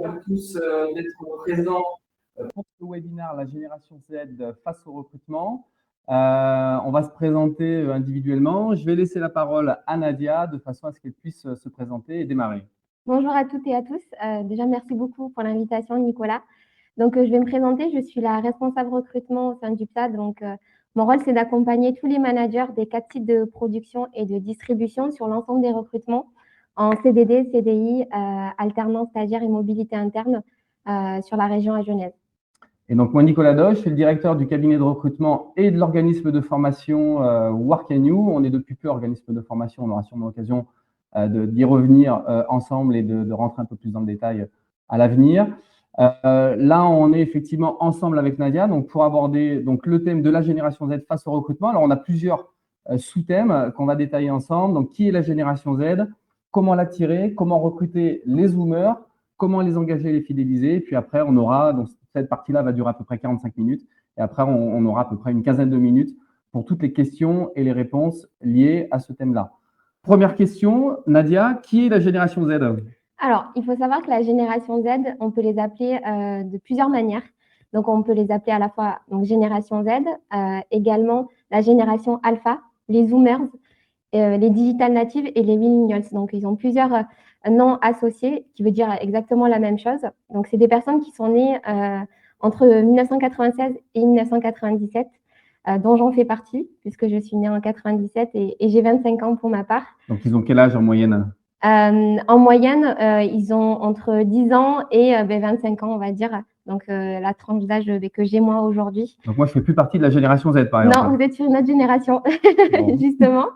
à tous d'être présents pour ce webinaire La génération Z face au recrutement. On va se présenter individuellement. Je vais laisser la parole à Nadia de façon à ce qu'elle puisse se présenter et démarrer. Bonjour à toutes et à tous. Déjà, merci beaucoup pour l'invitation, Nicolas. Donc, je vais me présenter. Je suis la responsable recrutement au sein du PSA. Donc, mon rôle, c'est d'accompagner tous les managers des 4 sites de production et de distribution sur l'ensemble des recrutements en CDD, CDI, alternance, stagiaire et mobilité interne sur la région à Genève. Et donc, moi, Nicolas Doche, je suis le directeur du cabinet de recrutement et de l'organisme de formation Work & You. On est depuis peu organisme de formation. On aura sûrement l'occasion d'y revenir ensemble et de rentrer un peu plus dans le détail à l'avenir. Là, on est effectivement ensemble avec Nadia pour aborder le thème de la génération Z face au recrutement. Alors, on a plusieurs sous-thèmes qu'on va détailler ensemble. Donc, qui est la génération Z? Comment l'attirer? Comment recruter les Zoomers? Comment les engager et les fidéliser? Et puis après, on aura, donc cette partie-là va durer à peu près 45 minutes. Et après, on aura à peu près une quinzaine de minutes pour toutes les questions et les réponses liées à ce thème-là. Première question, Nadia, qui est la génération Z? Alors, il faut savoir que la génération Z, on peut les appeler de plusieurs manières. Donc, on peut les appeler à la fois génération Z, également la génération alpha, les zoomers, les digital natives et les millennials. Donc, ils ont plusieurs noms associés qui veut dire exactement la même chose. Donc, c'est des personnes qui sont nées entre 1996 et 1997, dont j'en fais partie, puisque je suis née en 97 et j'ai 25 ans pour ma part. Donc, ils ont quel âge en moyenne? En moyenne, ils ont entre 10 ans et 25 ans, on va dire. Donc, la tranche d'âge que j'ai moi aujourd'hui. Donc, moi, je ne fais plus partie de la génération Z, par exemple. Non, vous êtes sur une autre génération, bon. Justement.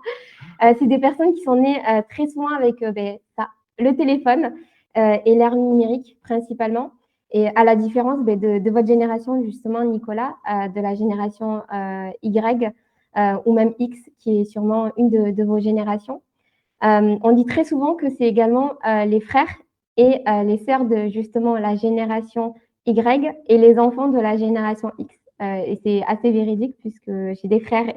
C'est des personnes qui sont nées très souvent avec le téléphone et l'ère numérique principalement. Et à la différence de votre génération, justement, Nicolas, de la génération Y ou même X, qui est sûrement une de vos générations. On dit très souvent que c'est également les frères et les sœurs de justement la génération Y et les enfants de la génération X. Et c'est assez véridique puisque j'ai des frères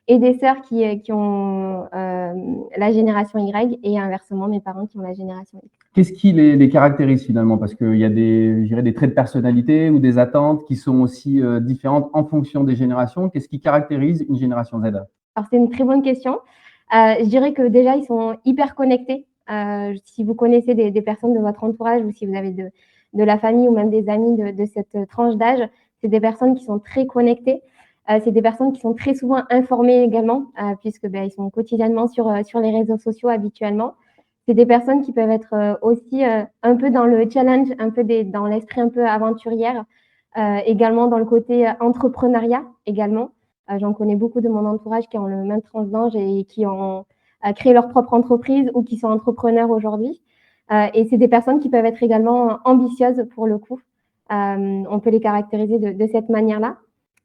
et des sœurs qui ont la génération Y et inversement mes parents qui ont la génération X. Qu'est-ce qui les caractérise finalement? Parce qu'il y a des traits de personnalité ou des attentes qui sont aussi différentes en fonction des générations. Qu'est-ce qui caractérise une génération Z? Alors, c'est une très bonne question. Je dirais que déjà, ils sont hyper connectés. Si vous connaissez des personnes de votre entourage ou si vous avez de la famille ou même des amis de cette tranche d'âge, c'est des personnes qui sont très connectées. C'est des personnes qui sont très souvent informées également, puisque ils sont quotidiennement sur les réseaux sociaux habituellement. C'est des personnes qui peuvent être aussi un peu dans le challenge, un peu dans l'esprit un peu aventurière, également dans le côté entrepreneuriat également. J'en connais beaucoup de mon entourage qui ont le même tranche d'âge et qui ont créé leur propre entreprise ou qui sont entrepreneurs aujourd'hui. Et c'est des personnes qui peuvent être également ambitieuses pour le coup. On peut les caractériser de cette manière-là.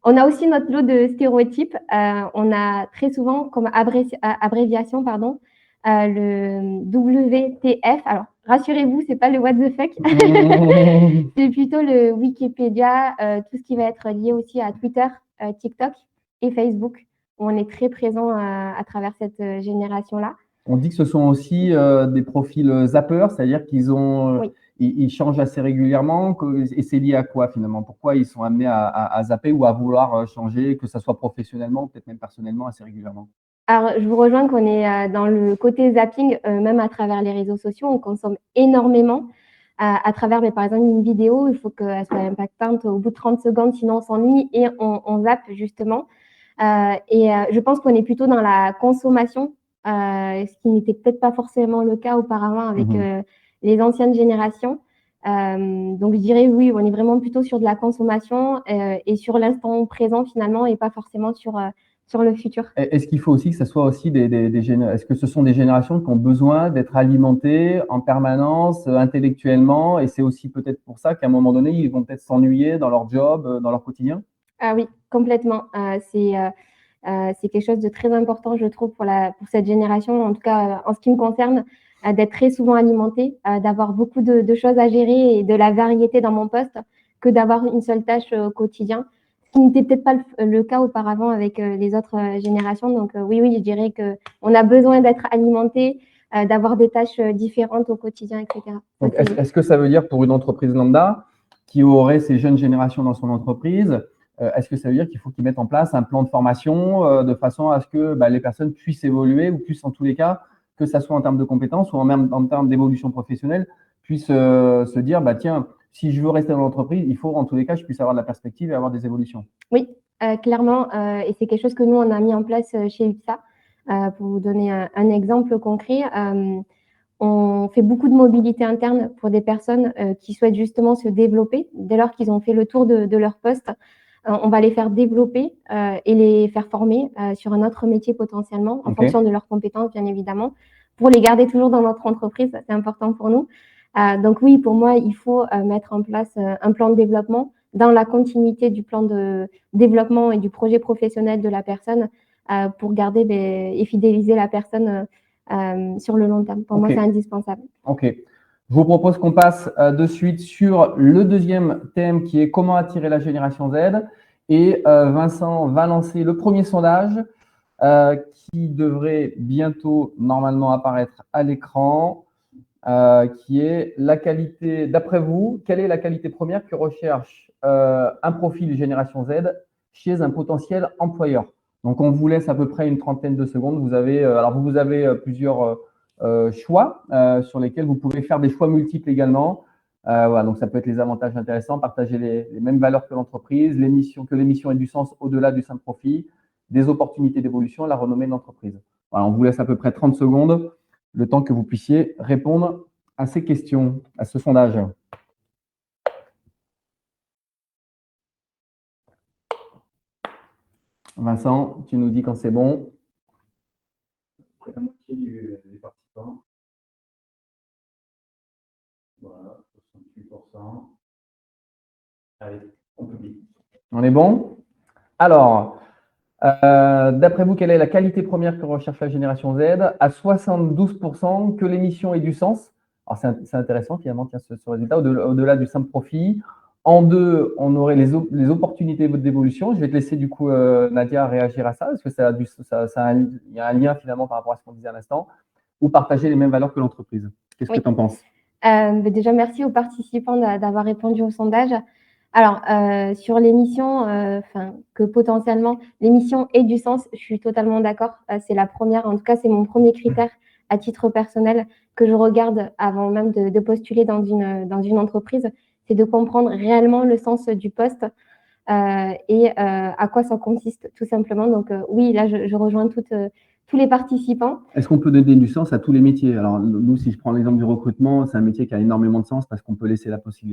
On a aussi notre lot de stéréotypes. On a très souvent comme abréviation le WTF. Alors, rassurez-vous, c'est pas le what the fuck. C'est plutôt le Wikipédia, tout ce qui va être lié aussi à Twitter, TikTok et Facebook, où on est très présent à travers cette génération-là. On dit que ce sont aussi des profils zappers, c'est-à-dire qu'ils ont, oui. Ils changent assez régulièrement. Et c'est lié à quoi finalement? Pourquoi ils sont amenés à zapper ou à vouloir changer, que ce soit professionnellement ou peut-être même personnellement assez régulièrement? Alors, je vous rejoins qu'on est dans le côté zapping, même à travers les réseaux sociaux, on consomme énormément. À travers, par exemple, une vidéo, il faut qu'elle soit impactante au bout de 30 secondes, sinon on s'ennuie et on zappe justement. Je pense qu'on est plutôt dans la consommation, ce qui n'était peut-être pas forcément le cas auparavant avec les anciennes générations. Donc, je dirais oui, on est vraiment plutôt sur de la consommation et sur l'instant présent finalement et pas forcément sur le futur. Est-ce qu'il faut aussi que ce soit aussi est-ce que ce sont des générations qui ont besoin d'être alimentées en permanence intellectuellement et c'est aussi peut-être pour ça qu'à un moment donné, ils vont peut-être s'ennuyer dans leur job, dans leur quotidien? Ah oui, complètement. C'est quelque chose de très important, je trouve, pour cette génération, en tout cas en ce qui me concerne, d'être très souvent alimentée, d'avoir beaucoup de choses à gérer et de la variété dans mon poste que d'avoir une seule tâche au quotidien. Ce qui n'était peut-être pas le cas auparavant avec les autres générations. Donc oui, je dirais qu'on a besoin d'être alimenté d'avoir des tâches différentes au quotidien, etc. Donc, est-ce que ça veut dire pour une entreprise lambda qui aurait ces jeunes générations dans son entreprise, est-ce que ça veut dire qu'il faut qu'ils mettent en place un plan de formation de façon à ce que les personnes puissent évoluer ou puissent en tous les cas, que ça soit en termes de compétences ou même en termes d'évolution professionnelle, puissent se dire, tiens, si je veux rester dans l'entreprise, il faut en tous les cas, je puisse avoir de la perspective et avoir des évolutions. Oui, clairement, et c'est quelque chose que nous, on a mis en place chez UPSA. Pour vous donner un exemple concret, on fait beaucoup de mobilité interne pour des personnes qui souhaitent justement se développer. Dès lors qu'ils ont fait le tour de leur poste, on va les faire développer et les faire former sur un autre métier potentiellement, en fonction de leurs compétences, bien évidemment, pour les garder toujours dans notre entreprise. C'est important pour nous. Donc oui, pour moi, il faut mettre en place un plan de développement dans la continuité du plan de développement et du projet professionnel de la personne pour garder et fidéliser la personne sur le long terme. Pour moi, c'est indispensable. Ok. Je vous propose qu'on passe de suite sur le deuxième thème qui est comment attirer la génération Z. Et Vincent va lancer le premier sondage qui devrait bientôt normalement apparaître à l'écran, qui est la qualité, d'après vous, quelle est la qualité première que recherche un profil génération Z chez un potentiel employeur? Donc, on vous laisse à peu près une trentaine de secondes. Vous avez, vous avez plusieurs choix sur lesquels vous pouvez faire des choix multiples également. Voilà, donc ça peut être les avantages intéressants, partager les mêmes valeurs que l'entreprise, que l'émission ait du sens au-delà du simple profit, des opportunités d'évolution et la renommée de l'entreprise. Voilà, on vous laisse à peu près 30 secondes, le temps que vous puissiez répondre à ces questions, à ce sondage. Vincent, tu nous dis quand c'est bon. C'est la moitié des participants. Voilà, 68%. Allez, on publie. On est bon? Alors, d'après vous, quelle est la qualité première que recherche la génération Z? À 72%, que l'émission ait du sens. Alors, c'est intéressant finalement, ce résultat, au-delà du simple profit. En deux, on aurait les opportunités d'évolution. Je vais te laisser du coup, Nadia, réagir à ça, parce que il y a un lien finalement par rapport à ce qu'on disait à l'instant, ou partager les mêmes valeurs que l'entreprise. Qu'est-ce que tu en penses? Déjà, merci aux participants d'avoir répondu au sondage. Alors, sur l'émission, que potentiellement l'émission ait du sens, je suis totalement d'accord. C'est la première, en tout cas, c'est mon premier critère à titre personnel que je regarde avant même de postuler dans une entreprise, c'est de comprendre réellement le sens du poste et à quoi ça consiste, tout simplement. Donc, oui, là, je rejoins tous les participants. Est-ce qu'on peut donner du sens à tous les métiers? Alors, nous, si je prends l'exemple du recrutement, c'est un métier qui a énormément de sens parce qu'on peut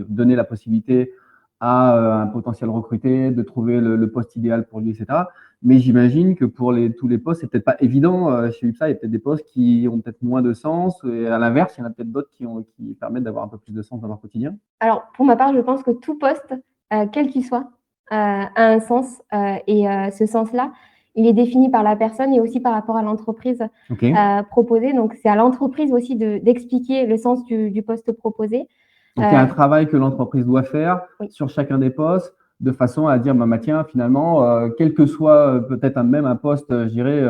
donner la possibilité à un potentiel recruté de trouver le poste idéal pour lui, etc. Mais j'imagine que pour tous les postes, c'est peut-être pas évident. Chez UPSA, il y a peut-être des postes qui ont peut-être moins de sens. Et à l'inverse, il y en a peut-être d'autres qui permettent d'avoir un peu plus de sens dans leur quotidien. Alors, pour ma part, je pense que tout poste, quel qu'il soit, a un sens. Et ce sens-là, il est défini par la personne et aussi par rapport à l'entreprise proposée. Donc, c'est à l'entreprise aussi d'expliquer le sens du poste proposé. Donc, il y a un travail que l'entreprise doit faire sur chacun des postes de façon à dire, tiens, finalement, quel que soit peut-être même un poste, je dirais,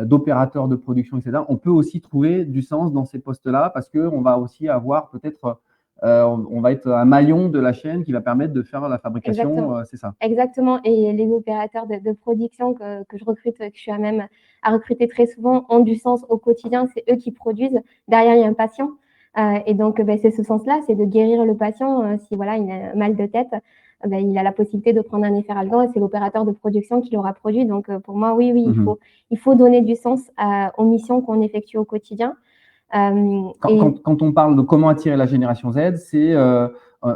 d'opérateur de production, etc., on peut aussi trouver du sens dans ces postes-là parce qu'on va aussi avoir peut-être, on va être un maillon de la chaîne qui va permettre de faire la fabrication, c'est ça. Exactement. Et les opérateurs de production que je recrute, que je suis à même à recruter très souvent, ont du sens au quotidien. C'est eux qui produisent. Derrière, il y a un patient. Et donc, c'est ce sens-là, c'est de guérir le patient. Si voilà, il a mal de tête, il a la possibilité de prendre un Efferalgan et c'est l'opérateur de production qui l'aura produit. Donc, pour moi, oui, il faut donner du sens aux missions qu'on effectue au quotidien. Quand on parle de comment attirer la génération Z,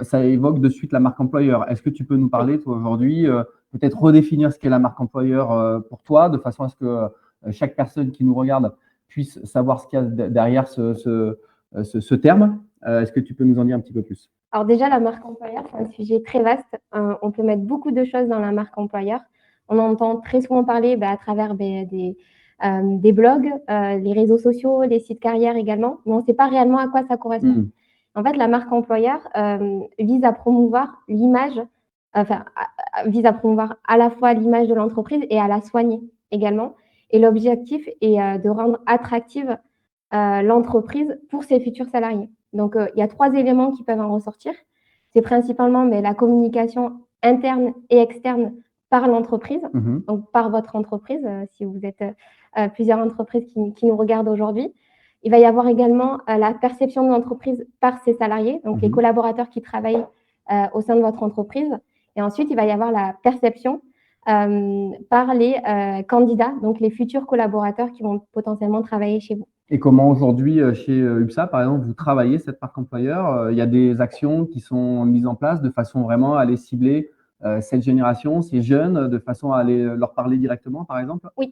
ça évoque de suite la marque employeur. Est-ce que tu peux nous parler, toi, aujourd'hui, peut-être redéfinir ce qu'est la marque employeur pour toi, de façon à ce que chaque personne qui nous regarde puisse savoir ce qu'il y a derrière ce terme? Est-ce que tu peux nous en dire un petit peu plus? Alors déjà, la marque employeur, c'est un sujet très vaste. On peut mettre beaucoup de choses dans la marque employeur. On entend très souvent parler à travers des blogs, les réseaux sociaux, les sites carrière également, mais on ne sait pas réellement à quoi ça correspond. En fait, la marque employeur vise à promouvoir l'image, vise à promouvoir à la fois l'image de l'entreprise et à la soigner également. Et l'objectif est de rendre attractive l'entreprise pour ses futurs salariés. Donc, il y a 3 éléments qui peuvent en ressortir. C'est principalement la communication interne et externe par l'entreprise, donc par votre entreprise, si vous êtes plusieurs entreprises qui nous regardent aujourd'hui. Il va y avoir également la perception de l'entreprise par ses salariés, donc les collaborateurs qui travaillent au sein de votre entreprise. Et ensuite, il va y avoir la perception par les candidats, donc les futurs collaborateurs qui vont potentiellement travailler chez vous. Et comment aujourd'hui, chez UPSA, par exemple, vous travaillez cette marque employeur? Il y a des actions qui sont mises en place de façon vraiment à aller cibler cette génération, ces jeunes, de façon à aller leur parler directement, par exemple? Oui,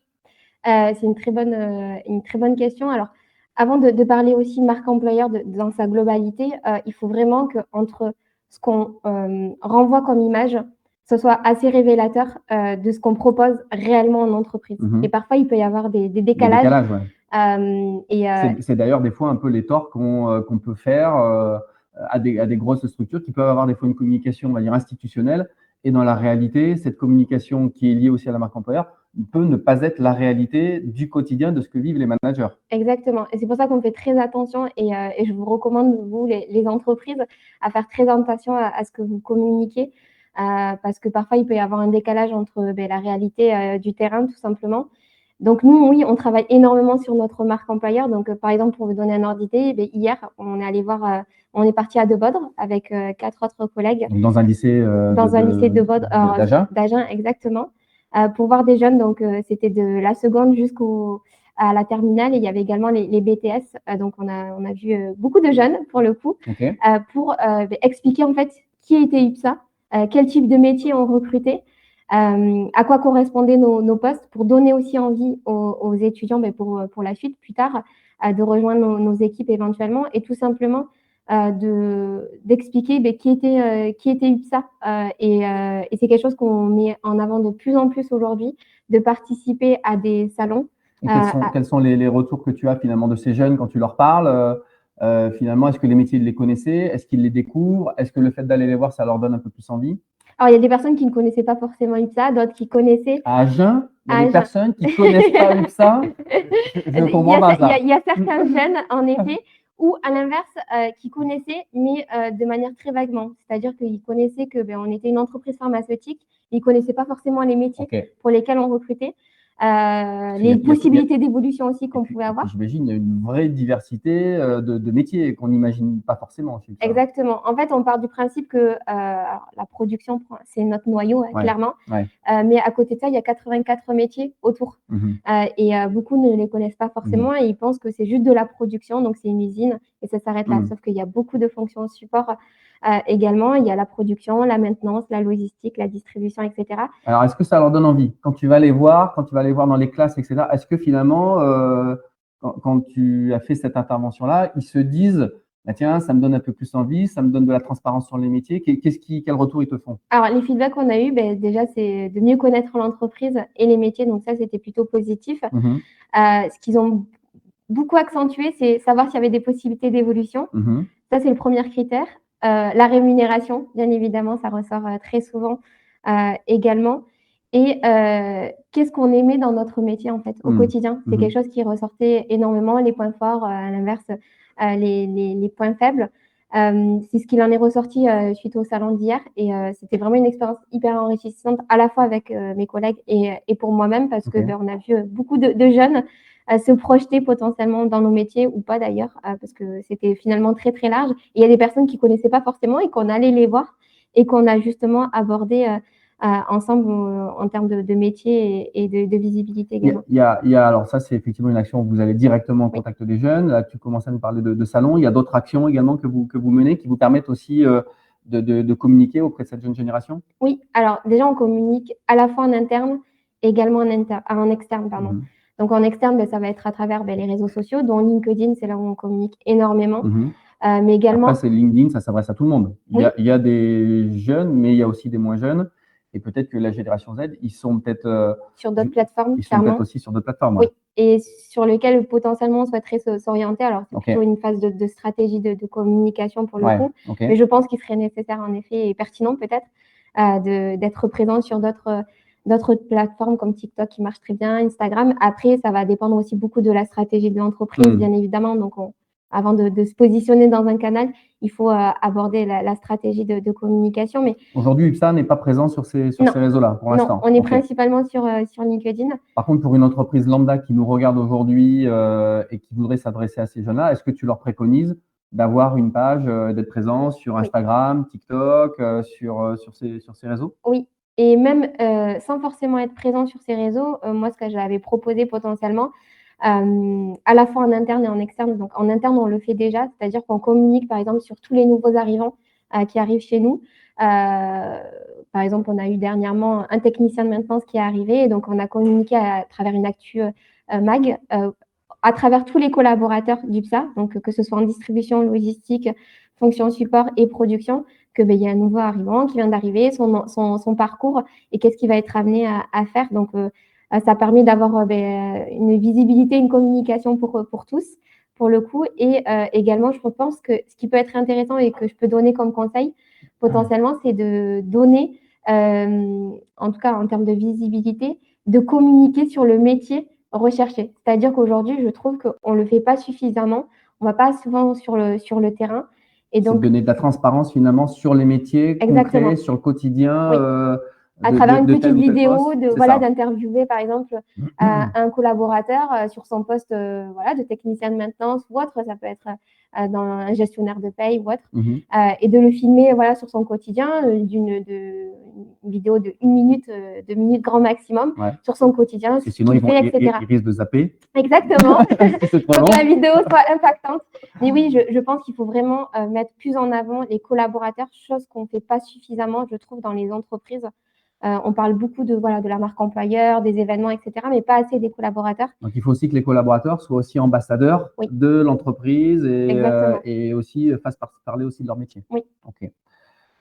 c'est une très bonne question. Alors, avant de parler aussi marque employeur dans sa globalité, il faut vraiment qu'entre ce qu'on renvoie comme image, ce soit assez révélateur de ce qu'on propose réellement en entreprise. Et parfois, il peut y avoir des décalages. Des décalages, ouais. C'est d'ailleurs des fois un peu les torts qu'on peut faire à des grosses structures qui peuvent avoir des fois une communication, on va dire, institutionnelle. Et dans la réalité, cette communication qui est liée aussi à la marque employeur peut ne pas être la réalité du quotidien de ce que vivent les managers. Exactement. Et c'est pour ça qu'on fait très attention et je vous recommande, vous, les entreprises, à faire très attention à ce que vous communiquez parce que parfois, il peut y avoir un décalage entre la réalité du terrain, tout simplement. Donc, nous, oui, on travaille énormément sur notre marque employeur. Donc, par exemple, pour vous donner un ordre d'idée, hier, on est allé voir, on est parti à De Bodre avec 4 autres collègues. Dans un lycée de Bodre, d'Agen, exactement. Pour voir des jeunes, donc c'était de la seconde jusqu'à la terminale et il y avait également les BTS. Donc on a vu beaucoup de jeunes pour le coup, pour expliquer en fait qui était UPSA, quel type de métier on recrutait, à quoi correspondaient nos postes, pour donner aussi envie aux étudiants pour la suite plus tard de rejoindre nos équipes éventuellement et tout simplement d'expliquer qui était UPSA et c'est quelque chose qu'on met en avant de plus en plus aujourd'hui, de participer à des salons. Et quels sont les retours que tu as finalement de ces jeunes quand tu leur parles finalement, est-ce que les métiers, ils les connaissaient? Est-ce qu'ils les découvrent? Est-ce que le fait d'aller les voir, ça leur donne un peu plus envie? Alors, il y a des personnes qui ne connaissaient pas forcément UPSA, d'autres qui connaissaient. À Agen, il y a des personnes qui ne connaissent pas UPSA. Je ne comprends pas ça. Il y a certains jeunes, en effet, ou à l'inverse, qui connaissaient, mais de manière très vaguement. C'est-à-dire qu'ils connaissaient on était une entreprise pharmaceutique, ils ne connaissaient pas forcément les métiers pour lesquels on recrutait. Les possibilités d'évolution aussi qu'on pouvait avoir. J'imagine, il y a une vraie diversité de métiers qu'on n'imagine pas forcément. Exactement. En fait, on part du principe que la production, c'est notre noyau, clairement. Mais à côté de ça, il y a 84 métiers autour. Et beaucoup ne les connaissent pas forcément et ils pensent que c'est juste de la production, donc c'est une usine et ça s'arrête là. Sauf qu'il y a beaucoup de fonctions support également. Il y a la production, la maintenance, la logistique, la distribution, etc. Alors, est-ce que ça leur donne envie? Quand tu vas les voir, dans les classes, etc., est-ce que finalement, quand tu as fait cette intervention-là, ils se disent tiens, ça me donne un peu plus envie, ça me donne de la transparence sur les métiers. Quel retour ils te font? Alors, les feedbacks qu'on a eus, déjà, c'est de mieux connaître l'entreprise et les métiers. Donc, ça, c'était plutôt positif. Ce qu'ils ont beaucoup accentué, c'est savoir s'il y avait des possibilités d'évolution. Ça, c'est le premier critère. La rémunération, bien évidemment, ça ressort très souvent également. Et qu'est-ce qu'on aimait dans notre métier, en fait, au quotidien? C'est quelque chose qui ressortait énormément, les points forts, à l'inverse, les points faibles. C'est ce qu'il en est ressorti suite au salon d'hier. Et c'était vraiment une expérience hyper enrichissante, à la fois avec mes collègues et pour moi-même, parce que on a vu beaucoup de jeunes se projeter potentiellement dans nos métiers ou pas d'ailleurs, parce que c'était finalement très, très large. Et il y a des personnes qui ne connaissaient pas forcément et qu'on allait les voir et qu'on a justement abordé ensemble en termes de métier et de visibilité également. Alors ça, c'est effectivement une action où vous allez directement en contact des jeunes. Là, tu commences à nous parler de salon. Il y a d'autres actions également que vous menez qui vous permettent aussi de communiquer auprès de cette jeune génération? Oui, alors déjà, on communique à la fois en interne et également en externe. Donc, en externe, ça va être à travers les réseaux sociaux, dont LinkedIn, c'est là où on communique énormément. Mais également… Après, c'est LinkedIn, ça s'adresse à tout le monde. Il y a des jeunes, mais il y a aussi des moins jeunes. Et peut-être que la génération Z, ils sont peut-être… sur d'autres plateformes, ils sont peut-être aussi sur d'autres plateformes. Oui, et sur lesquelles potentiellement on souhaiterait s'orienter. Alors, c'est plutôt une phase de stratégie de communication pour le coup. Mais je pense qu'il serait nécessaire, en effet, et pertinent peut-être, d'être présent sur d'autres d'autres plateformes comme TikTok qui marchent très bien, Instagram. Après, ça va dépendre aussi beaucoup de la stratégie de l'entreprise, bien évidemment. Donc, avant de se positionner dans un canal, il faut aborder la stratégie de communication. Mais aujourd'hui, UPSA n'est pas présent sur ces réseaux-là pour l'instant. Non, on est principalement sur LinkedIn. Par contre, pour une entreprise lambda qui nous regarde aujourd'hui et qui voudrait s'adresser à ces jeunes-là, est-ce que tu leur préconises d'avoir une page, d'être présent sur Instagram, TikTok, sur ces réseaux? Oui, et même sans forcément être présent sur ces réseaux, moi, ce que j'avais proposé potentiellement, à la fois en interne et en externe. Donc, en interne, on le fait déjà, c'est-à-dire qu'on communique, par exemple, sur tous les nouveaux arrivants qui arrivent chez nous. Par exemple, on a eu dernièrement un technicien de maintenance qui est arrivé, et donc on a communiqué à travers une actu mag, à travers tous les collaborateurs d'UPSA, donc que ce soit en distribution, logistique, fonction support et production, qu'il y a un nouveau arrivant qui vient d'arriver, son parcours et qu'est-ce qu'il va être amené à faire. Donc, ça permet d'avoir une visibilité, une communication pour tous, pour le coup. Et également, je pense que ce qui peut être intéressant et que je peux donner comme conseil, potentiellement, c'est de donner, en tout cas en termes de visibilité, de communiquer sur le métier recherché. C'est-à-dire qu'aujourd'hui, je trouve qu'on ne le fait pas suffisamment. On ne va pas souvent sur le terrain. Et donc, donner de la transparence finalement sur les métiers concrets, sur le quotidien. Oui. À travers une petite vidéo, d'interviewer par exemple un collaborateur sur son poste de technicien de maintenance ou autre, ça peut être dans un gestionnaire de paye ou autre, et de le filmer sur son quotidien, d'une vidéo de 1 minute, 2 minutes grand maximum, sur son quotidien, ce qu'il fait, etc. Il risque de zapper. Exactement. Donc la vidéo soit impactante. Mais oui, je pense qu'il faut vraiment mettre plus en avant les collaborateurs, chose qu'on ne fait pas suffisamment, je trouve, dans les entreprises. On parle beaucoup de la marque employeur, des événements, etc., mais pas assez des collaborateurs. Donc, il faut aussi que les collaborateurs soient aussi ambassadeurs de l'entreprise et aussi fassent parler aussi de leur métier. Oui. Ok.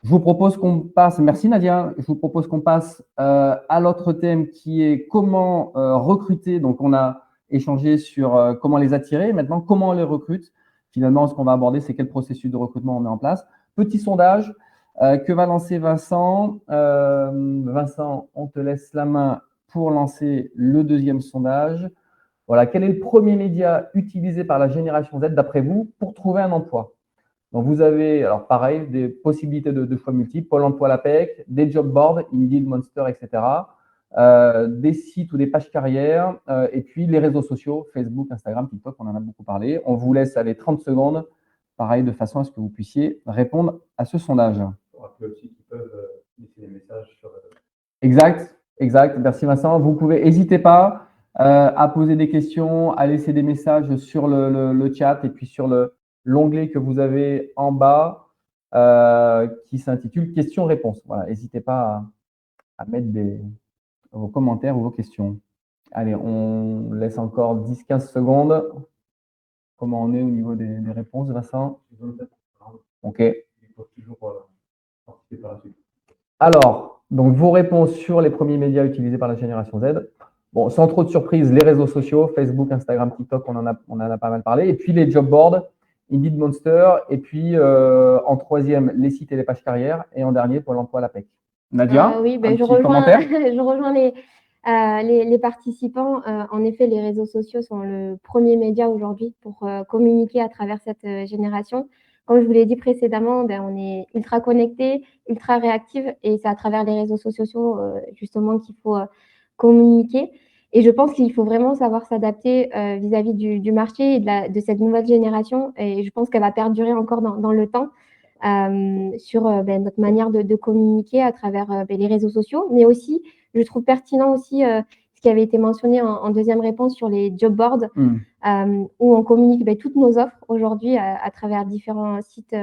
Je vous propose qu'on passe, merci Nadia, je vous propose qu'on passe à l'autre thème qui est comment recruter. Donc, on a échangé sur comment les attirer. Maintenant, comment on les recrute. Finalement, ce qu'on va aborder, c'est quel processus de recrutement on met en place. Petit sondage que va lancer Vincent. Vincent, on te laisse la main pour lancer le deuxième sondage. Voilà, quel est le premier média utilisé par la génération Z d'après vous pour trouver un emploi? Donc, vous avez, alors pareil, des possibilités de choix multiples, Pôle emploi, l'APEC, des job boards, Indeed, Monster, etc., des sites ou des pages carrières, et puis les réseaux sociaux, Facebook, Instagram, TikTok, on en a beaucoup parlé. On vous laisse aller 30 secondes, pareil, de façon à ce que vous puissiez répondre à ce sondage. Aussi qui peuvent laisser des messages sur… Exact. Merci Vincent. Vous pouvez, n'hésitez pas à poser des questions, à laisser des messages sur le chat et puis sur l'onglet que vous avez en bas qui s'intitule questions-réponses. Voilà, n'hésitez pas à mettre vos commentaires ou vos questions. Allez, on laisse encore 10-15 secondes. Comment on est au niveau des réponses, Vincent? Ok. Il faut toujours participer par la suite. Alors, donc vos réponses sur les premiers médias utilisés par la génération Z. Bon, sans trop de surprise, les réseaux sociaux, Facebook, Instagram, TikTok, on en a pas mal parlé. Et puis les job boards, Indeed, Monster. Et puis en troisième, les sites et les pages carrières. Et en dernier, Pôle emploi, l'APEC. Nadia, oui, je rejoins les participants. En effet, les réseaux sociaux sont le premier média aujourd'hui pour communiquer à travers cette génération. Comme je vous l'ai dit précédemment, on est ultra connecté, ultra réactif, et c'est à travers les réseaux sociaux justement qu'il faut communiquer. Et je pense qu'il faut vraiment savoir s'adapter vis-à-vis du marché et de cette nouvelle génération. Et je pense qu'elle va perdurer encore dans le temps. Sur notre manière de communiquer à travers les réseaux sociaux, mais aussi, je trouve pertinent aussi ce qui avait été mentionné en deuxième réponse sur les job boards, où on communique toutes nos offres aujourd'hui à travers différents sites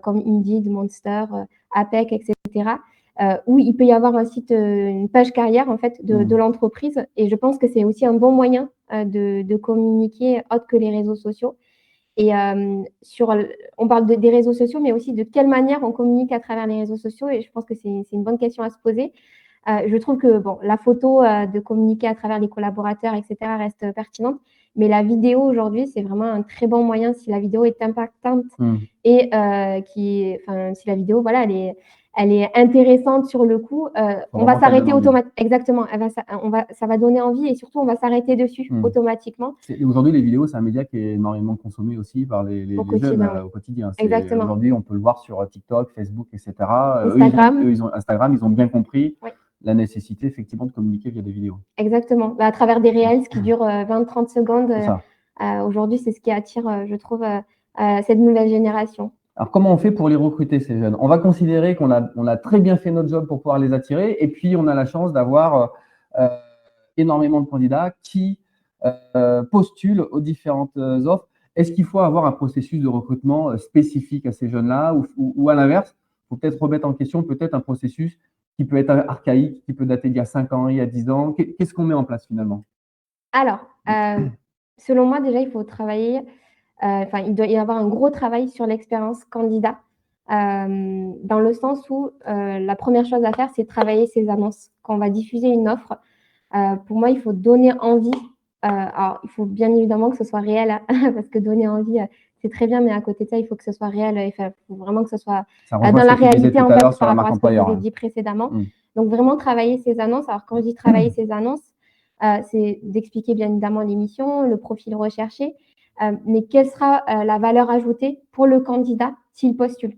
comme Indeed, Monster, APEC, etc., où il peut y avoir un site, une page carrière en fait de l'entreprise, et je pense que c'est aussi un bon moyen de communiquer autre que les réseaux sociaux. Et on parle des réseaux sociaux, mais aussi de quelle manière on communique à travers les réseaux sociaux. Et je pense que c'est une bonne question à se poser. Je trouve que la photo de communiquer à travers les collaborateurs, etc., reste pertinente. Mais la vidéo aujourd'hui, c'est vraiment un très bon moyen si la vidéo est impactante et si la vidéo, elle est intéressante sur le coup, on va s'arrêter automatiquement. Exactement, ça va donner envie et surtout, on va s'arrêter dessus automatiquement. Aujourd'hui, les vidéos, c'est un média qui est énormément consommé aussi par les jeunes au quotidien. Exactement. Aujourd'hui, on peut le voir sur TikTok, Facebook, etc. Instagram. Instagram, ils ont bien compris Oui. la nécessité, effectivement, de communiquer via des vidéos. Exactement. À travers des Reels qui durent 20-30 secondes. C'est ça. Aujourd'hui, c'est ce qui attire, je trouve, cette nouvelle génération. Alors, comment on fait pour les recruter, ces jeunes? On va considérer qu'on a très bien fait notre job pour pouvoir les attirer, et puis on a la chance d'avoir énormément de candidats qui postulent aux différentes offres. Est-ce qu'il faut avoir un processus de recrutement spécifique à ces jeunes-là, ou à l'inverse, il faut peut-être remettre en question peut-être un processus qui peut être archaïque, qui peut dater d'il y a 5 ans, il y a 10 ans? Qu'est-ce qu'on met en place finalement? Alors, selon moi, déjà, il faut travailler. Il doit y avoir un gros travail sur l'expérience candidat, dans le sens où la première chose à faire, c'est travailler ses annonces. Quand on va diffuser une offre, pour moi, il faut donner envie. Alors, il faut bien évidemment que ce soit réel, hein, parce que donner envie, c'est très bien, mais à côté de ça, il faut que ce soit réel. Il faut vraiment que ce soit dans la réalité, en fait, par rapport à ce que je vous ai dit précédemment. Donc, vraiment travailler ses annonces. Alors, quand je dis travailler ses annonces, c'est d'expliquer bien évidemment l'émission, le profil recherché, mais quelle sera la valeur ajoutée pour le candidat s'il postule.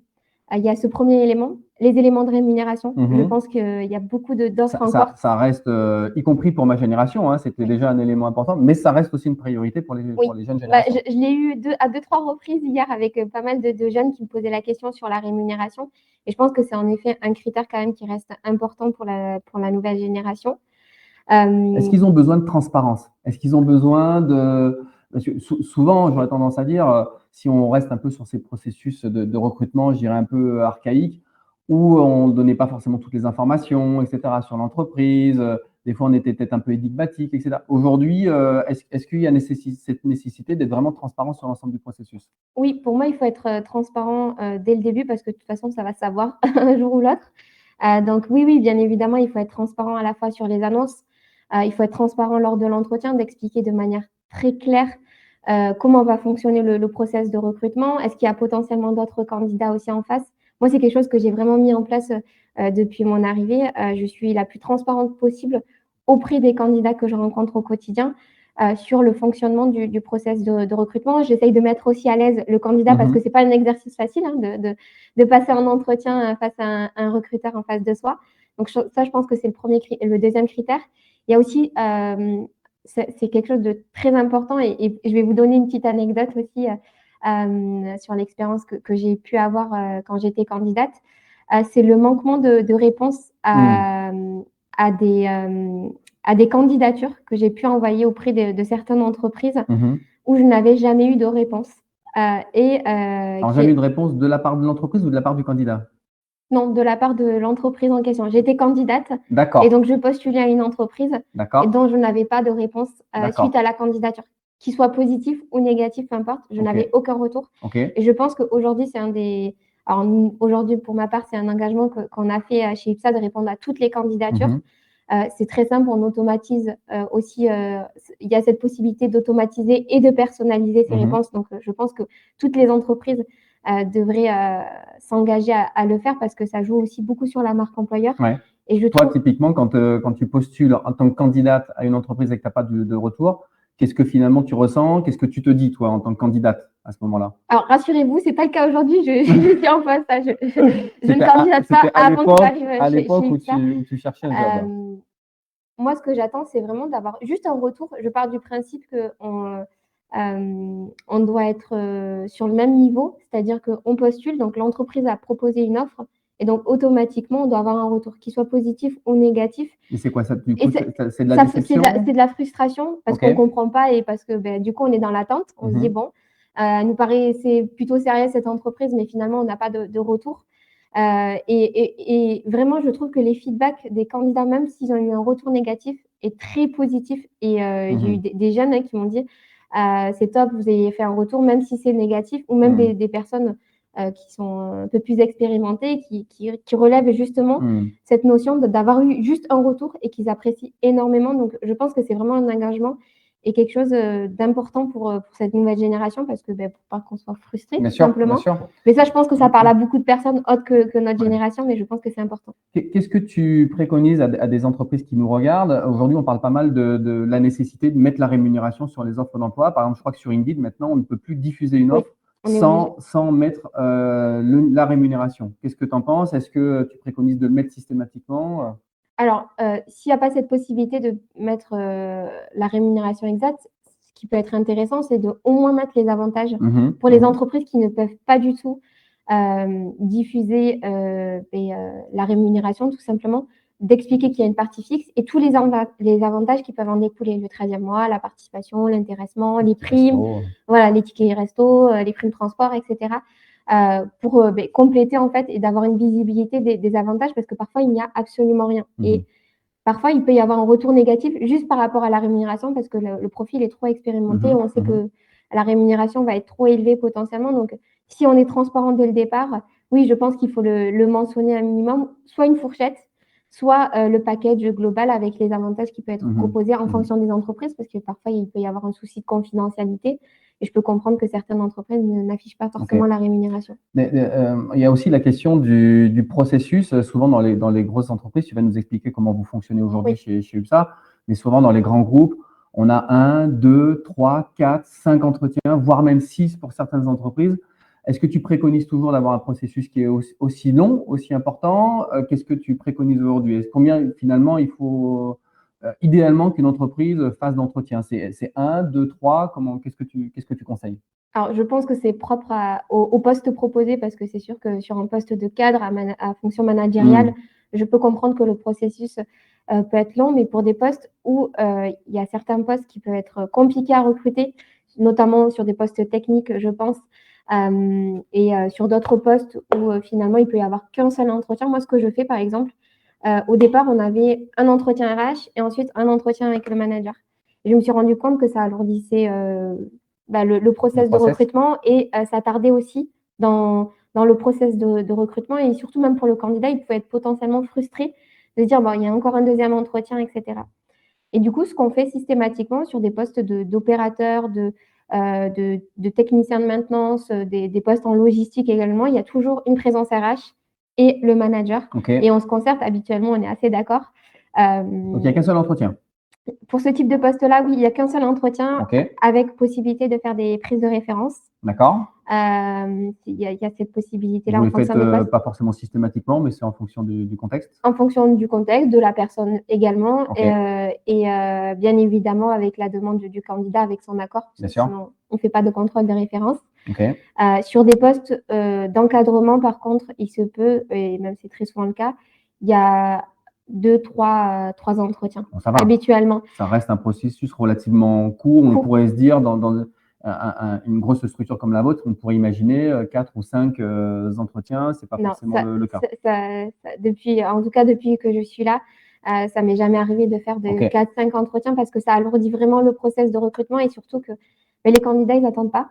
Il y a ce premier élément, les éléments de rémunération. Je pense qu'il y a beaucoup d'offres encore. Ça reste, y compris pour ma génération, hein, c'était déjà un élément important, mais ça reste aussi une priorité pour les jeunes générations. Je l'ai eu à 2-3 reprises hier avec pas mal de jeunes qui me posaient la question sur la rémunération. Et je pense que c'est en effet un critère quand même qui reste important pour la nouvelle génération. Est-ce qu'ils ont besoin de transparence? Est-ce qu'ils ont besoin de… Parce que souvent, j'aurais tendance à dire, si on reste un peu sur ces processus de recrutement, je dirais un peu archaïques, où on ne donnait pas forcément toutes les informations, etc., sur l'entreprise. Des fois, on était peut-être un peu énigmatique, etc. Aujourd'hui, est-ce qu'il y a cette nécessité d'être vraiment transparent sur l'ensemble du processus? Oui, pour moi, il faut être transparent dès le début parce que de toute façon, ça va se savoir un jour ou l'autre. Donc oui, bien évidemment, il faut être transparent à la fois sur les annonces. Il faut être transparent lors de l'entretien, d'expliquer de manière très claire comment va fonctionner le process de recrutement. Est-ce qu'il y a potentiellement d'autres candidats aussi en face? Moi, c'est quelque chose que j'ai vraiment mis en place depuis mon arrivée. Je suis la plus transparente possible auprès des candidats que je rencontre au quotidien sur le fonctionnement du process de recrutement. J'essaye de mettre aussi à l'aise le candidat parce que c'est pas un exercice facile de passer un entretien face à un recruteur en face de soi. Donc ça, je pense que c'est le deuxième critère. Il y a aussi, c'est quelque chose de très important et je vais vous donner une petite anecdote aussi sur l'expérience que j'ai pu avoir quand j'étais candidate. C'est le manquement de réponse à des candidatures que j'ai pu envoyer auprès de certaines entreprises où je n'avais jamais eu de réponse. Alors, jamais eu de réponse de la part de l'entreprise ou de la part du candidat? Non, de la part de l'entreprise en question. J'étais candidate et donc je postulais à une entreprise et dont je n'avais pas de réponse suite à la candidature. Qu'il soit positif ou négatif, peu importe, je n'avais aucun retour. Et je pense qu'aujourd'hui, c'est un des… Alors, aujourd'hui, pour ma part, c'est un engagement qu'on a fait chez IPSA de répondre à toutes les candidatures. C'est très simple, on automatise aussi. Il y a cette possibilité d'automatiser et de personnaliser ces réponses. Donc, je pense que toutes les entreprises devraient s'engager à le faire parce que ça joue aussi beaucoup sur la marque employeur. Et Toi, typiquement, quand tu postules en tant que candidate à une entreprise et que tu n'as pas de retour, qu'est-ce que finalement tu ressens? Qu'est-ce que tu te dis, toi, en tant que candidate à ce moment-là? Alors, rassurez-vous, ce n'est pas le cas aujourd'hui. Je suis en poste. Je ne candidate pas avant que j'arrive chez IPSA. À l'époque où tu cherchais un job. Moi, ce que j'attends, c'est vraiment d'avoir juste un retour. Je pars du principe qu'on doit être sur le même niveau, c'est-à-dire qu'on postule, donc l'entreprise a proposé une offre, et donc automatiquement, on doit avoir un retour, qu'il soit positif ou négatif. Et c'est quoi ça? Du coup, c'est de la déception? C'est de la frustration, parce qu'on ne comprend pas et parce que du coup, on est dans l'attente. On se dit, bon, nous paraissait plutôt sérieuse cette entreprise, mais finalement, on n'a pas de retour. Et vraiment, je trouve que les feedbacks des candidats, même s'ils ont eu un retour négatif, est très positif. Et j'ai eu des jeunes qui m'ont dit c'est top, vous avez fait un retour, même si c'est négatif, ou même des personnes qui sont un peu plus expérimentées, qui relèvent justement cette notion d'avoir eu juste un retour et qu'ils apprécient énormément. Donc, je pense que c'est vraiment un engagement est quelque chose d'important pour cette nouvelle génération parce que pour pas qu'on soit frustré, Bien tout sûr, simplement. bien sûr. Mais ça, je pense que ça parle à beaucoup de personnes autres que notre génération, mais je pense que c'est important. Qu'est-ce que tu préconises à des entreprises qui nous regardent? Aujourd'hui, on parle pas mal de la nécessité de mettre la rémunération sur les offres d'emploi. Par exemple, je crois que sur Indeed, maintenant, on ne peut plus diffuser une offre sans mettre la rémunération. Qu'est-ce que tu en penses? Est-ce que tu préconises de le mettre systématiquement? Alors, s'il n'y a pas cette possibilité de mettre la rémunération exacte, ce qui peut être intéressant, c'est de au moins mettre les avantages pour les entreprises qui ne peuvent pas du tout diffuser la rémunération, tout simplement, d'expliquer qu'il y a une partie fixe et tous les avantages qui peuvent en découler, le 13e mois, la participation, l'intéressement, les primes, voilà, les tickets resto, les primes transport, etc. Pour compléter en fait et d'avoir une visibilité des avantages parce que parfois il n'y a absolument rien. Et parfois il peut y avoir un retour négatif juste par rapport à la rémunération parce que le profil est trop expérimenté. On sait que la rémunération va être trop élevée potentiellement. Donc si on est transparent dès le départ, oui, je pense qu'il faut le mentionner un minimum, soit une fourchette, soit le package global avec les avantages qui peuvent être proposés en fonction des entreprises parce que parfois il peut y avoir un souci de confidentialité. Et je peux comprendre que certaines entreprises n'affichent pas forcément la rémunération. Mais, il y a aussi la question du processus. Souvent, dans les grosses entreprises, tu vas nous expliquer comment vous fonctionnez aujourd'hui chez UPSA, mais souvent dans les grands groupes, on a 1, 2, 3, 4, 5 entretiens, voire même 6 pour certaines entreprises. Est-ce que tu préconises toujours d'avoir un processus qui est aussi long, aussi important? Qu'est-ce que tu préconises aujourd'hui? Combien, finalement, il faut idéalement qu'une entreprise fasse d'entretien? C'est 1, 2, 3? Qu'est-ce que tu conseilles? Alors, je pense que c'est propre au poste proposé parce que c'est sûr que sur un poste de cadre à fonction managériale, je peux comprendre que le processus peut être long, mais pour des postes où il y a certains postes qui peuvent être compliqués à recruter, notamment sur des postes techniques, je pense, et sur d'autres postes où finalement il peut y avoir qu'un seul entretien. Moi, ce que je fais, par exemple, au départ, on avait un entretien RH et ensuite un entretien avec le manager. Et je me suis rendu compte que ça alourdissait le process de recrutement et ça tardait aussi dans le process de recrutement et surtout même pour le candidat, il pouvait être potentiellement frustré de se dire il y a encore un deuxième entretien, etc. Et du coup, ce qu'on fait systématiquement sur des postes d'opérateurs, de techniciens de maintenance, des postes en logistique également, il y a toujours une présence RH et le manager. Et on se concerte habituellement, on est assez d'accord. Donc, il n'y a qu'un seul entretien. Pour ce type de poste-là, oui, il n'y a qu'un seul entretien avec possibilité de faire des prises de référence. D'accord. Il y a cette possibilité-là. Vous ne le faites pas forcément systématiquement, mais c'est en fonction du contexte? En fonction du contexte, de la personne également, et bien évidemment avec la demande du candidat, avec son accord. Bien sûr. Sinon, on ne fait pas de contrôle de référence. Sur des postes d'encadrement, par contre, il se peut, et même c'est très souvent le cas, il y a 2, 3 entretiens, bon, ça va. Habituellement. Ça reste un processus relativement court. On pourrait se dire, dans une grosse structure comme la vôtre, on pourrait imaginer 4 ou 5 entretiens. Ce n'est pas forcément le cas. En tout cas, depuis que je suis là, ça ne m'est jamais arrivé de faire de 4-5 entretiens parce que ça alourdit vraiment le process de recrutement et surtout que les candidats, ils n'attendent pas.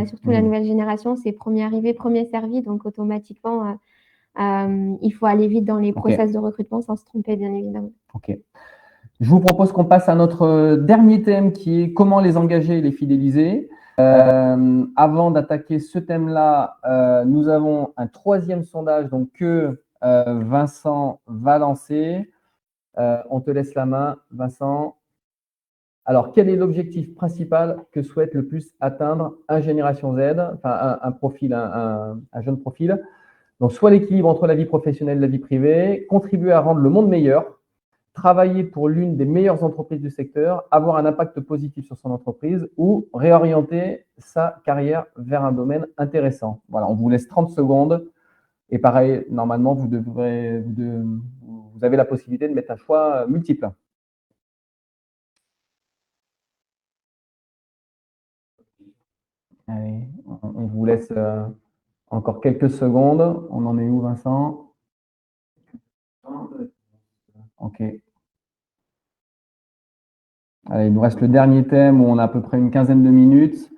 Surtout la nouvelle génération, c'est premier arrivé, premier servi. Donc, automatiquement, il faut aller vite dans les process de recrutement sans se tromper, bien évidemment. Je vous propose qu'on passe à notre dernier thème qui est comment les engager et les fidéliser. Avant d'attaquer ce thème-là, nous avons un troisième sondage donc, que Vincent va lancer. On te laisse la main, Vincent. Alors, quel est l'objectif principal que souhaite le plus atteindre un Génération Z, enfin un profil, un jeune profil? Donc, soit l'équilibre entre la vie professionnelle et la vie privée, contribuer à rendre le monde meilleur, travailler pour l'une des meilleures entreprises du secteur, avoir un impact positif sur son entreprise ou réorienter sa carrière vers un domaine intéressant. Voilà, on vous laisse 30 secondes. Et pareil, normalement, vous avez la possibilité de mettre un choix multiple. Allez, on vous laisse encore quelques secondes. On en est où, Vincent? Ok. Allez, il nous reste le dernier thème où on a à peu près une quinzaine de minutes.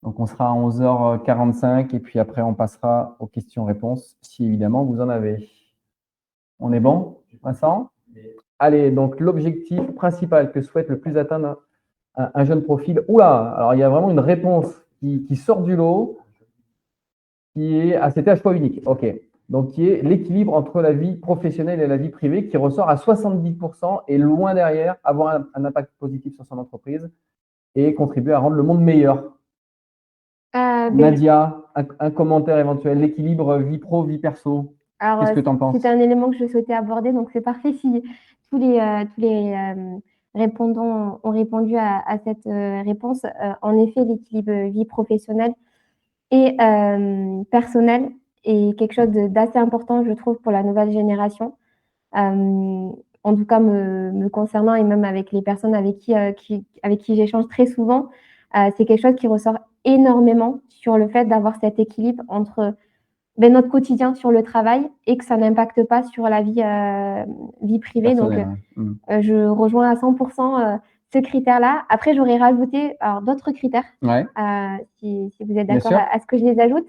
Donc, on sera à 11h45 et puis après, on passera aux questions-réponses si évidemment vous en avez. On est bon, Vincent? Allez, donc l'objectif principal que souhaite le plus atteindre un jeune profil. Oula, alors il y a vraiment une réponse qui sort du lot, qui est, c'était un choix unique. OK. Donc, qui est l'équilibre entre la vie professionnelle et la vie privée, qui ressort à 70% et loin derrière, avoir un impact positif sur son entreprise et contribuer à rendre le monde meilleur. Nadia, un commentaire éventuel, l'équilibre vie pro, vie perso. Qu'est-ce que tu en penses? C'est un élément que je souhaitais aborder, donc c'est parfait si tous les répondants ont répondu à cette réponse. En effet, l'équilibre vie professionnelle et personnelle est quelque chose d'assez important, je trouve, pour la nouvelle génération. En tout cas, me concernant et même avec les personnes avec qui j'échange très souvent, c'est quelque chose qui ressort énormément sur le fait d'avoir cet équilibre entre notre quotidien sur le travail et que ça n'impacte pas sur la vie privée. Donc, je rejoins à 100% ce critère-là. Après, j'aurais rajouté d'autres critères, si vous êtes d'accord à ce que je les ajoute.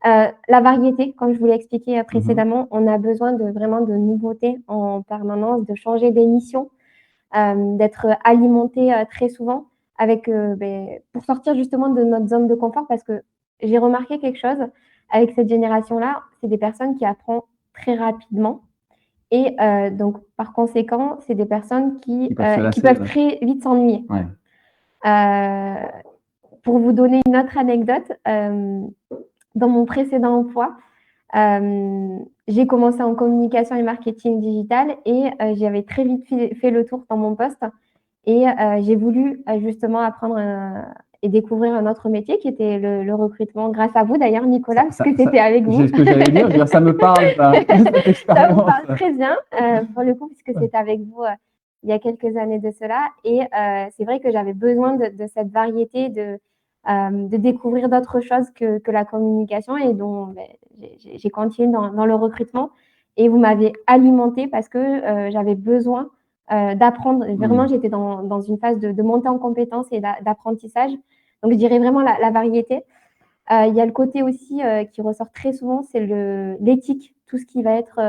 La variété, comme je vous l'ai expliqué précédemment, on a besoin vraiment de nouveautés en permanence, de changer d'émission, d'être alimenté très souvent pour sortir justement de notre zone de confort, parce que j'ai remarqué quelque chose avec cette génération-là, c'est des personnes qui apprennent très rapidement et donc par conséquent, c'est des personnes qui peuvent très vite s'ennuyer. Pour vous donner une autre anecdote, dans mon précédent emploi, j'ai commencé en communication et marketing digital et j'avais très vite fait le tour dans mon poste et j'ai voulu justement apprendre et découvrir un autre métier qui était le recrutement, grâce à vous d'ailleurs, Nicolas, parce que c'était avec vous. C'est ce que j'allais dire, ça me parle, ça. Ça vous parle très bien, pour le coup, puisque c'était avec vous il y a quelques années de cela. Et c'est vrai que j'avais besoin de cette variété, de découvrir d'autres choses que la communication, et dont j'ai continué dans le recrutement. Et vous m'avez alimenté parce que j'avais besoin d'apprendre. Vraiment, j'étais dans une phase de montée en compétences et d'apprentissage. Donc, je dirais vraiment la variété. Il y a le côté aussi qui ressort très souvent, c'est l'éthique, tout ce qui va être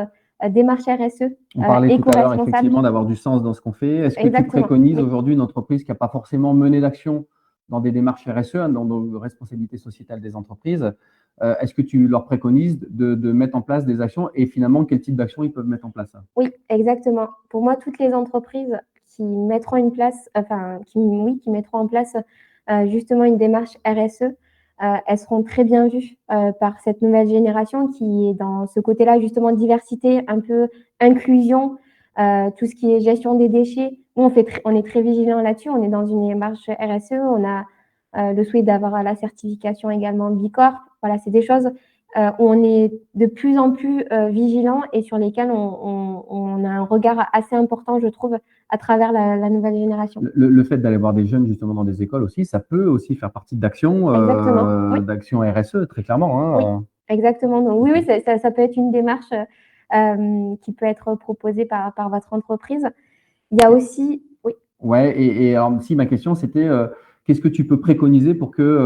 démarche RSE. On parlait tout à l'heure effectivement d'avoir du sens dans ce qu'on fait. Est-ce que tu préconises aujourd'hui une entreprise qui n'a pas forcément mené d'action dans des démarches RSE, dans nos responsabilités sociétales des entreprises? Est-ce que tu leur préconises de mettre en place des actions, et finalement, quel type d'actions ils peuvent mettre en place? Oui, exactement. Pour moi, toutes les entreprises qui mettront en place justement une démarche RSE, elles seront très bien vues par cette nouvelle génération qui est dans ce côté-là, justement, diversité, un peu inclusion, tout ce qui est gestion des déchets. Nous, on est très vigilants là-dessus. On est dans une démarche RSE. On a le souhait d'avoir la certification également B Corp. Voilà, c'est des choses où on est de plus en plus vigilant et sur lesquelles on a un regard assez important, je trouve, à travers la nouvelle génération. Le fait d'aller voir des jeunes justement dans des écoles aussi, ça peut aussi faire partie d'actions RSE, très clairement. Hein. Oui, exactement. Donc, oui, ça peut être une démarche qui peut être proposée par votre entreprise. Il y a aussi… Oui. Ouais, et alors, si ma question, c'était qu'est-ce que tu peux préconiser pour que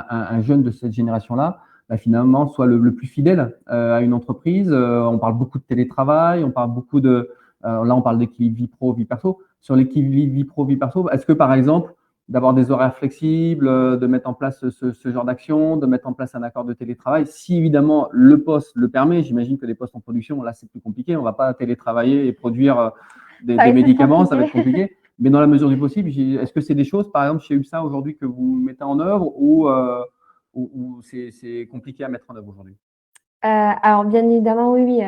un jeune de cette génération-là, finalement, soit le plus fidèle à une entreprise? On parle beaucoup de télétravail, on parle beaucoup là, on parle d'équilibre vie pro, vie perso. Sur l'équilibre vie pro, vie perso, est-ce que, par exemple, d'avoir des horaires flexibles, de mettre en place ce genre d'action, de mettre en place un accord de télétravail, si évidemment le poste le permet? J'imagine que les postes en production, là, c'est plus compliqué. On ne va pas télétravailler et produire des médicaments, ça va être compliqué. Mais dans la mesure du possible, est-ce que c'est des choses, par exemple, chez UPSA aujourd'hui, que vous mettez en œuvre, ou c'est compliqué à mettre en œuvre aujourd'hui? Alors, bien évidemment, oui.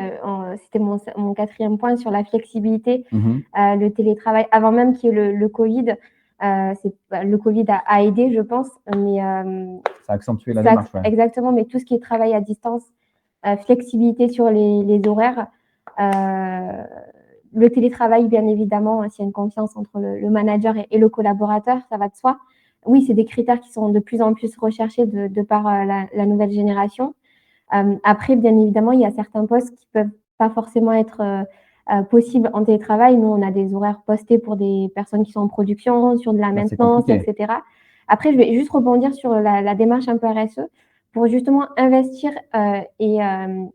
C'était mon quatrième point sur la flexibilité, le télétravail, avant même qu'il y ait le Covid. Le Covid a aidé, je pense, mais ça a accentué la démarche. Ouais. Exactement, mais tout ce qui est travail à distance, flexibilité sur les horaires, le télétravail, bien évidemment, s'il y a une confiance entre le manager et le collaborateur, ça va de soi. Oui, c'est des critères qui sont de plus en plus recherchés de par la nouvelle génération. Après, bien évidemment, il y a certains postes qui peuvent pas forcément être possibles en télétravail. Nous, on a des horaires postés pour des personnes qui sont en production, sur de la maintenance, etc. Après, je vais juste rebondir sur la démarche un peu RSE pour justement investir et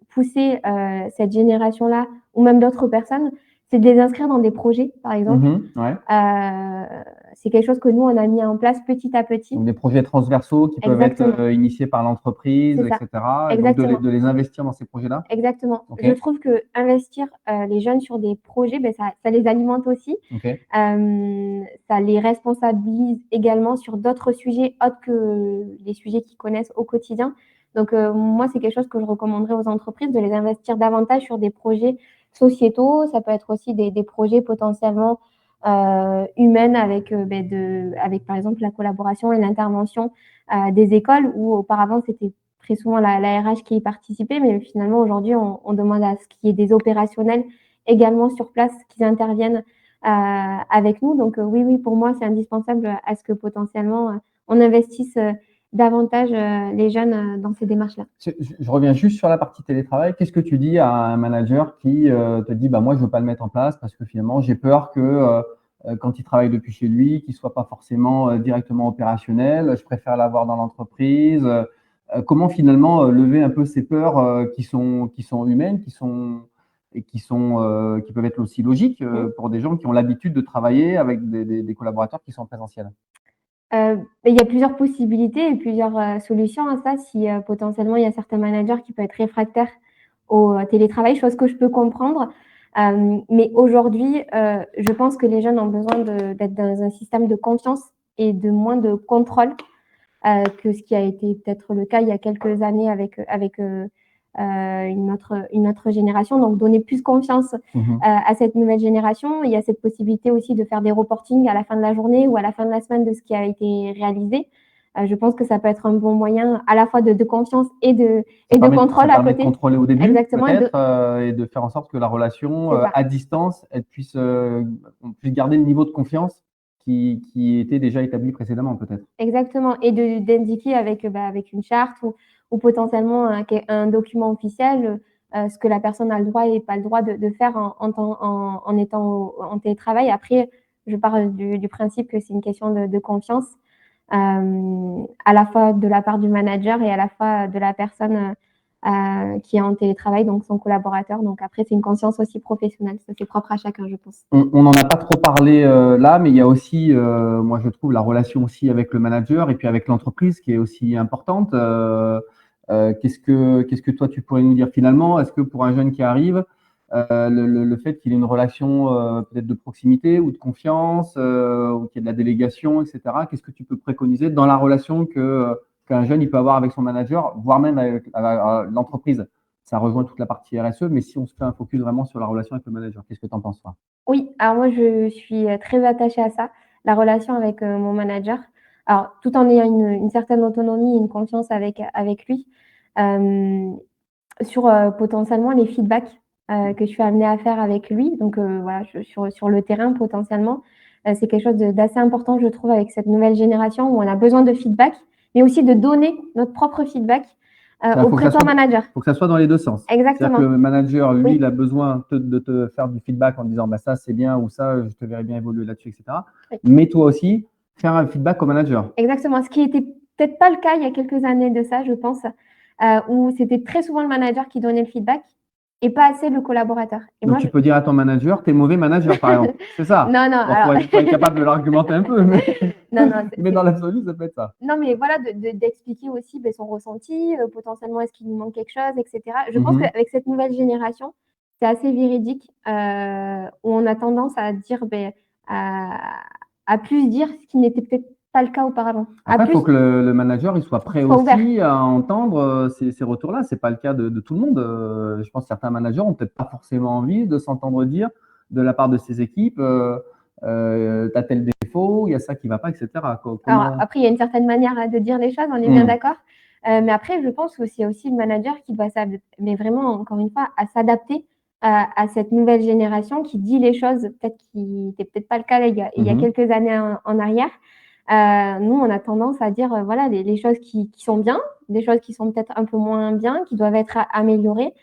pousser cette génération-là, ou même d'autres personnes, c'est de les inscrire dans des projets, par exemple. Ouais. C'est quelque chose que nous, on a mis en place petit à petit. Donc, des projets transversaux qui peuvent être Exactement. initiés par l'entreprise, C'est ça. etc. Et donc, Exactement. de les investir dans ces projets-là. Exactement. Ok. Je trouve que investir les jeunes sur des projets, ben, ça les alimente aussi. Ok. Ça les responsabilise également sur d'autres sujets autres que les sujets qu'ils connaissent au quotidien. Donc, moi, c'est quelque chose que je recommanderais aux entreprises, de les investir davantage sur des projets sociétaux. Ça peut être aussi des projets potentiellement humaines avec, avec, par exemple, la collaboration et l'intervention des écoles, où auparavant, c'était très souvent la RH qui y participait, mais finalement, aujourd'hui, on demande à ce qu'il y ait des opérationnels également sur place qui interviennent avec nous. Donc, oui, pour moi, c'est indispensable à ce que potentiellement, on investisse davantage les jeunes dans ces démarches-là. Je reviens juste sur la partie télétravail. Qu'est-ce que tu dis à un manager qui te dit, bah, moi, je ne veux pas le mettre en place parce que finalement, j'ai peur que quand il travaille depuis chez lui, qu'il ne soit pas forcément directement opérationnel, je préfère l'avoir dans l'entreprise. Comment finalement lever un peu ces peurs qui sont humaines, qui peuvent être aussi logiques pour des gens qui ont l'habitude de travailler avec des collaborateurs qui sont en présentiel? Il y a plusieurs possibilités et plusieurs solutions à ça. Si potentiellement il y a certains managers qui peuvent être réfractaires au télétravail, chose que je peux comprendre. Mais aujourd'hui, je pense que les jeunes ont besoin d'être dans un système de confiance et de moins de contrôle que ce qui a été peut-être le cas il y a quelques années avec une autre génération. Donc, donner plus confiance à cette nouvelle génération. Il y a cette possibilité aussi de faire des reportings à la fin de la journée ou à la fin de la semaine de ce qui a été réalisé. Je pense que ça peut être un bon moyen à la fois de confiance et de contrôle à côté. De contrôler au début, exactement, peut-être, et de faire en sorte que la relation à distance, on puisse garder le niveau de confiance qui était déjà établi précédemment, peut-être. Exactement, et d'indiquer avec une charte ou potentiellement un document officiel ce que la personne a le droit et pas le droit de faire en étant en télétravail. Après, je pars du principe que c'est une question de confiance, à la fois de la part du manager et à la fois de la personne qui est en télétravail, donc son collaborateur. Donc après, c'est une conscience aussi professionnelle. Ça, c'est propre à chacun, je pense. On n'en a pas trop parlé là, mais il y a aussi, moi je trouve, la relation aussi avec le manager et puis avec l'entreprise qui est aussi importante. Qu'est-ce que toi tu pourrais nous dire finalement? Est-ce que pour un jeune qui arrive, le fait qu'il ait une relation peut-être de proximité ou de confiance, ou qu'il y ait de la délégation, etc., qu'est-ce que tu peux préconiser dans la relation qu'un jeune il peut avoir avec son manager, voire même avec l'entreprise? Ça rejoint toute la partie RSE, mais si on se fait un focus vraiment sur la relation avec le manager, qu'est-ce que tu en penses, toi? Oui, alors moi, je suis très attachée à ça, la relation avec mon manager. Alors, tout en ayant une certaine autonomie, une confiance avec lui, sur potentiellement les feedbacks que je suis amenée à faire avec lui. Donc, voilà, sur le terrain, potentiellement, c'est quelque chose d'assez important, je trouve, avec cette nouvelle génération où on a besoin de feedback, mais aussi de donner notre propre feedback auprès de son manager. Il faut que ça soit dans les deux sens. Exactement. C'est-à-dire que le manager, lui, Oui. il a besoin de te faire du feedback en disant bah, ça c'est bien ou ça je te verrai bien évoluer là-dessus, etc. Oui. Mais toi aussi, faire un feedback au manager. Exactement. Ce qui était peut-être pas le cas il y a quelques années de ça, je pense, où c'était très souvent le manager qui donnait le feedback et pas assez le collaborateur. Et Donc moi, tu peux dire à ton manager, t'es mauvais manager, par exemple. C'est ça. Non, Alors, alors. faut être capable de l'argumenter un peu, mais, Non, mais dans l'absolu, ça peut être ça. Non, mais voilà, d'expliquer aussi son ressenti, potentiellement est-ce qu'il nous manque quelque chose, etc. Je pense qu'avec cette nouvelle génération, c'est assez véridique, où on a tendance à dire, à plus dire ce qui n'était peut-être pas le cas auparavant. Après, il faut que le manager il soit prêt aussi à entendre ces retours-là. C'est pas le cas de tout le monde. Je pense que certains managers ont peut-être pas forcément envie de s'entendre dire de la part de ses équipes, t'as tel défaut, il y a ça qui va pas, etc. Alors après, il y a une certaine manière de dire les choses, on est bien d'accord. Mais après, je pense que c'est aussi le manager qui doit mais vraiment, encore une fois, à s'adapter à cette nouvelle génération qui dit les choses peut-être qui n'étaient peut-être pas le cas il y a quelques années en arrière. Nous, on a tendance à dire voilà les choses qui sont bien, des choses qui sont peut-être un peu moins bien, qui doivent être améliorées.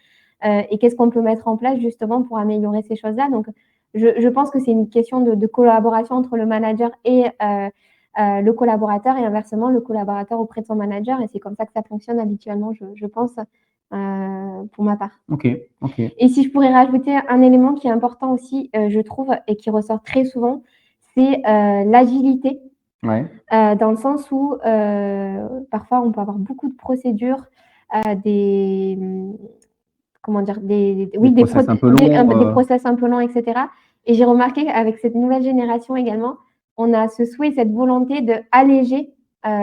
Et qu'est-ce qu'on peut mettre en place justement pour améliorer ces choses-là. Donc, je pense que c'est une question de collaboration entre le manager et le collaborateur et inversement le collaborateur auprès de son manager. Et c'est comme ça que ça fonctionne habituellement, je pense, pour ma part. Ok. Et si je pourrais rajouter un élément qui est important aussi, je trouve, et qui ressort très souvent, c'est l'agilité, Ouais. dans le sens où parfois on peut avoir beaucoup de procédures, des comment dire, Des process un peu longs. des process un peu longs, etc. Et j'ai remarqué qu'avec cette nouvelle génération également, on a ce souhait, cette volonté de alléger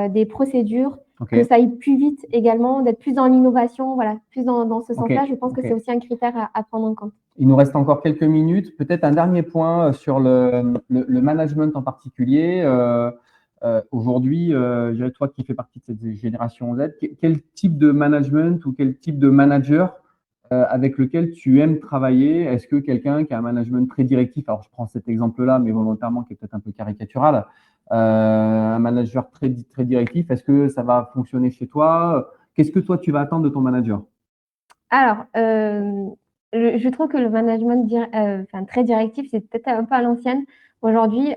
des procédures, Ok. que ça aille plus vite également, d'être plus dans l'innovation, voilà, plus dans ce sens-là. Je pense que Ok. c'est aussi un critère à prendre en compte. Il nous reste encore quelques minutes. Peut-être un dernier point sur le management en particulier. Aujourd'hui, je dirais, toi qui fais partie de cette génération Z, quel type de management ou quel type de manager avec lequel tu aimes travailler? Est-ce que quelqu'un qui a un management très directif, alors je prends cet exemple-là, mais volontairement qui est peut-être un peu caricatural, un manager très directif, est-ce que ça va fonctionner chez toi? Qu'est-ce que toi tu vas attendre de ton manager? Alors, je trouve que le management très directif, c'est peut-être un peu à l'ancienne. Aujourd'hui,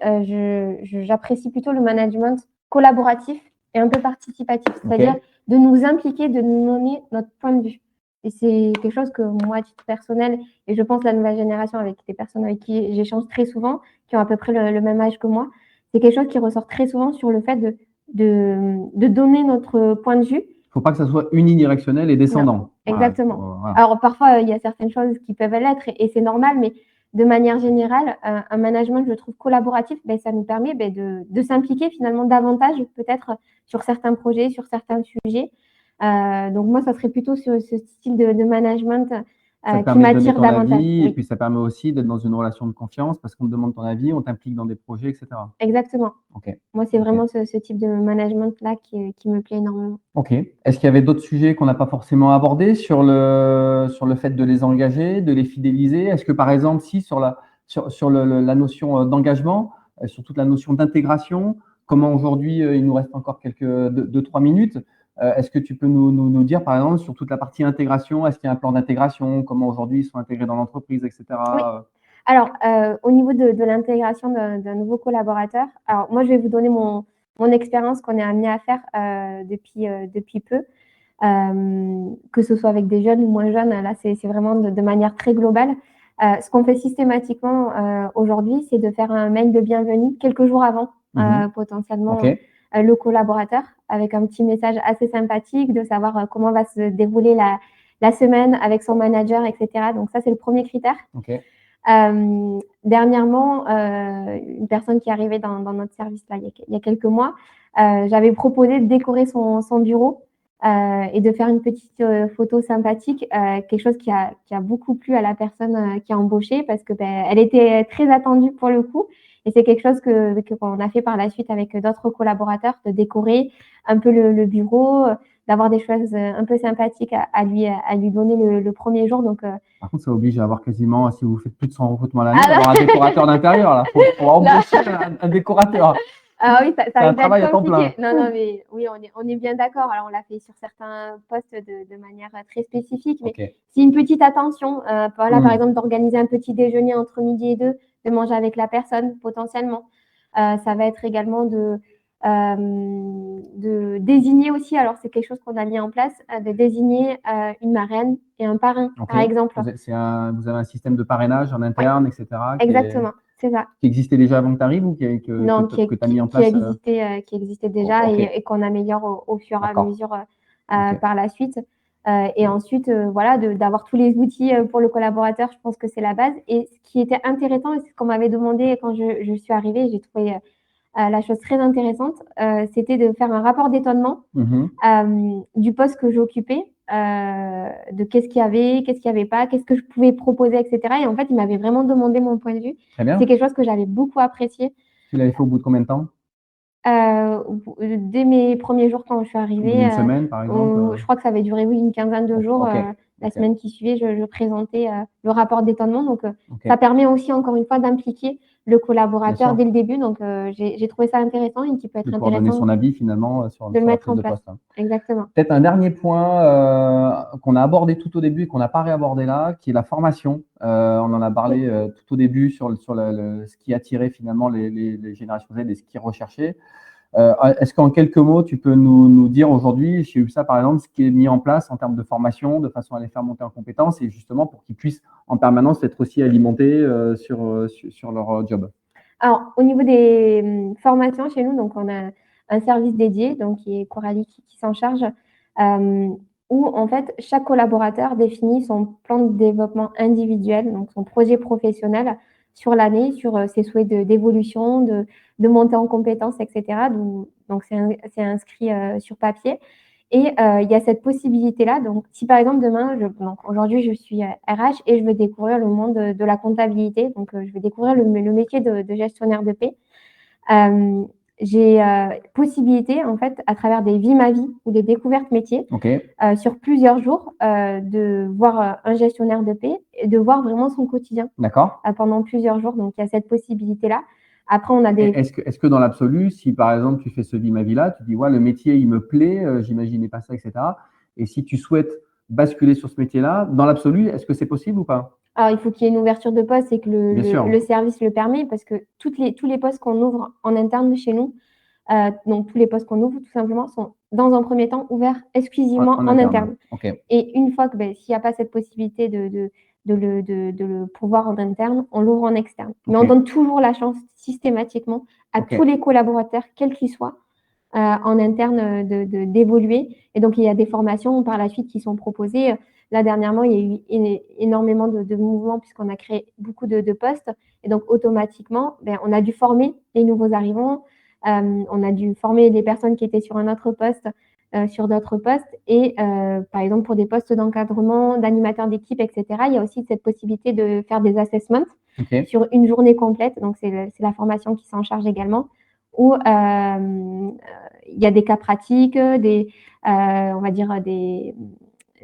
j'apprécie plutôt le management collaboratif et un peu participatif, c'est-à-dire de nous impliquer, de nous donner notre point de vue. Et c'est quelque chose que moi, à titre personnel, et je pense la nouvelle génération avec des personnes avec qui j'échange très souvent, qui ont à peu près le même âge que moi, c'est quelque chose qui ressort très souvent sur le fait de donner notre point de vue. Il ne faut pas que ça soit unidirectionnel et descendant. Exactement. Voilà. Alors, parfois, il y a certaines choses qui peuvent l'être et c'est normal, mais de manière générale, un management, je trouve, collaboratif, ça nous permet de s'impliquer finalement davantage, peut-être, sur certains projets, sur certains sujets. Donc, moi, ça serait plutôt ce style de management qui m'attire davantage. Oui. Et puis, ça permet aussi d'être dans une relation de confiance parce qu'on te demande ton avis, on t'implique dans des projets, etc. Exactement. Moi, c'est vraiment ce type de management-là qui me plaît énormément. Ok. Est-ce qu'il y avait d'autres sujets qu'on n'a pas forcément abordés sur le fait de les engager, de les fidéliser? Est-ce que, par exemple, sur la notion d'engagement, sur toute la notion d'intégration, comment aujourd'hui, il nous reste encore quelques 2-3 minutes, est-ce que tu peux nous dire, par exemple, sur toute la partie intégration, est-ce qu'il y a un plan d'intégration, comment aujourd'hui ils sont intégrés dans l'entreprise, etc. Oui. Alors, au niveau de l'intégration d'un nouveau collaborateur, alors moi, je vais vous donner mon expérience qu'on est amené à faire depuis peu, que ce soit avec des jeunes ou moins jeunes. Là, c'est vraiment de manière très globale. Ce qu'on fait systématiquement aujourd'hui, c'est de faire un mail de bienvenue quelques jours avant, potentiellement, le collaborateur, avec un petit message assez sympathique de savoir comment va se dérouler la semaine avec son manager, etc. Donc ça, c'est le premier critère. Dernièrement, une personne qui est arrivée dans notre service là, il y a quelques mois, j'avais proposé de décorer son bureau et de faire une petite photo sympathique, quelque chose qui a beaucoup plu à la personne qui a embauché parce que elle était très attendue pour le coup. Et c'est quelque chose qu'on a fait par la suite avec d'autres collaborateurs, de décorer un peu le bureau, d'avoir des choses un peu sympathiques à lui donner le premier jour. Donc, par contre, ça oblige à avoir quasiment, si vous faites plus de 100 recrutements à l'année, d'avoir un décorateur d'intérieur. Il faut embaucher un décorateur. Ah oui, ça c'est un travail à temps plein. Non, mais oui, on est bien d'accord. Alors, on l'a fait sur certains postes de manière très spécifique, mais c'est une petite attention. Par exemple, d'organiser un petit déjeuner entre midi et 2, de manger avec la personne potentiellement. Ça va être également de désigner aussi, alors c'est quelque chose qu'on a mis en place, de désigner une marraine et un parrain, par exemple. Vous avez un système de parrainage en interne, etc. Exactement, c'est ça. Qui existait déjà avant que tu arrives ou que tu as mis en place qui existait déjà et qu'on améliore au fur et à mesure par la suite. Et ensuite, voilà, d'avoir tous les outils pour le collaborateur, je pense que c'est la base. Et ce qui était intéressant, et c'est ce qu'on m'avait demandé quand je suis arrivée, j'ai trouvé la chose très intéressante, c'était de faire un rapport d'étonnement du poste que j'occupais, de qu'est-ce qu'il y avait, qu'est-ce qu'il n'y avait pas, qu'est-ce que je pouvais proposer, etc. Et en fait, il m'avait vraiment demandé mon point de vue. C'est quelque chose que j'avais beaucoup apprécié. Tu l'avais fait au bout de combien de temps? Dès mes premiers jours quand je suis arrivée. Une semaine, par exemple je crois que ça avait duré une quinzaine de jours. La semaine qui suivait, je présentais le rapport d'étonnement. Donc, ça permet aussi, encore une fois, d'impliquer le collaborateur dès le début. Donc, j'ai trouvé ça intéressant et qui peut être intéressant. De donner son avis, finalement, sur de le mettre en place. Poste. Exactement. Peut-être un dernier point qu'on a abordé tout au début et qu'on n'a pas réabordé là, qui est la formation. On en a parlé tout au début sur ce qui attirait finalement les générations Z et ce qui recherchait. Est-ce qu'en quelques mots, tu peux nous dire aujourd'hui, chez UPSA par exemple, ce qui est mis en place en termes de formation, de façon à les faire monter en compétences et justement pour qu'ils puissent en permanence être aussi alimentés sur leur job? Alors, au niveau des formations chez nous, donc on a un service dédié, donc qui est Coralie qui s'en charge, où en fait chaque collaborateur définit son plan de développement individuel, donc son projet professionnel sur l'année, sur ses souhaits d'évolution, de montée en compétences, etc. Donc c'est inscrit sur papier. Et il y a cette possibilité-là. Donc, si par exemple demain, donc aujourd'hui je suis RH et je veux découvrir le monde de la comptabilité, donc je vais découvrir le métier de gestionnaire de paie. J'ai possibilité en fait à travers des vies ma vie ou des découvertes métiers sur plusieurs jours de voir un gestionnaire de paie et de voir vraiment son quotidien pendant plusieurs jours. Donc il y a cette possibilité-là. Après, on a des… Est-ce que dans l'absolu, si par exemple tu fais ce vie ma vie-là, tu dis ouais, le métier il me plaît, j'imaginais pas ça, etc. Et si tu souhaites basculer sur ce métier-là, dans l'absolu, est-ce que c'est possible ou pas? Alors, il faut qu'il y ait une ouverture de poste et que le service le permet, parce que tous les postes qu'on ouvre en interne chez nous, donc tous les postes qu'on ouvre tout simplement sont dans un premier temps ouverts exclusivement en interne. Et une fois que s'il n'y a pas cette possibilité de le pouvoir en interne, on l'ouvre en externe. Mais on donne toujours la chance systématiquement à tous les collaborateurs, quels qu'ils soient, en interne d'évoluer. Et donc, il y a des formations par la suite qui sont proposées. Là, dernièrement, il y a eu énormément de mouvements puisqu'on a créé beaucoup de postes. Et donc, automatiquement, on a dû former les nouveaux arrivants. On a dû former les personnes qui étaient sur un autre poste, sur d'autres postes. Et par exemple, pour des postes d'encadrement, d'animateurs d'équipe, etc., il y a aussi cette possibilité de faire des assessments sur une journée complète. Donc, c'est la formation qui s'en charge également, où il y a des cas pratiques, on va dire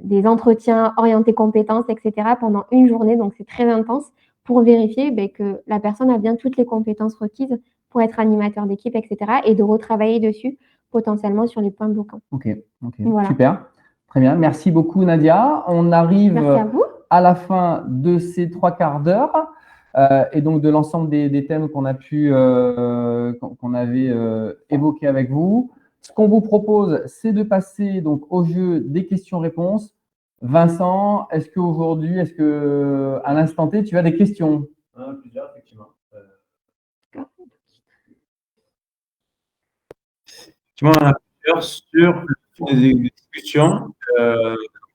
des entretiens orientés compétences, etc. pendant une journée. Donc, c'est très intense pour vérifier que la personne a bien toutes les compétences requises pour être animateur d'équipe, etc. et de retravailler dessus potentiellement sur les points bloquants. Voilà. Super. Très bien. Merci beaucoup, Nadia. On arrive à la fin de ces 3 quarts d'heure et donc de l'ensemble des thèmes qu'on avait évoqués avec vous. Ce qu'on vous propose, c'est de passer donc au jeu des questions-réponses. Vincent, est-ce que à l'instant T, tu as des questions? Plusieurs, effectivement. Effectivement, on en a plusieurs sur des discussions. Je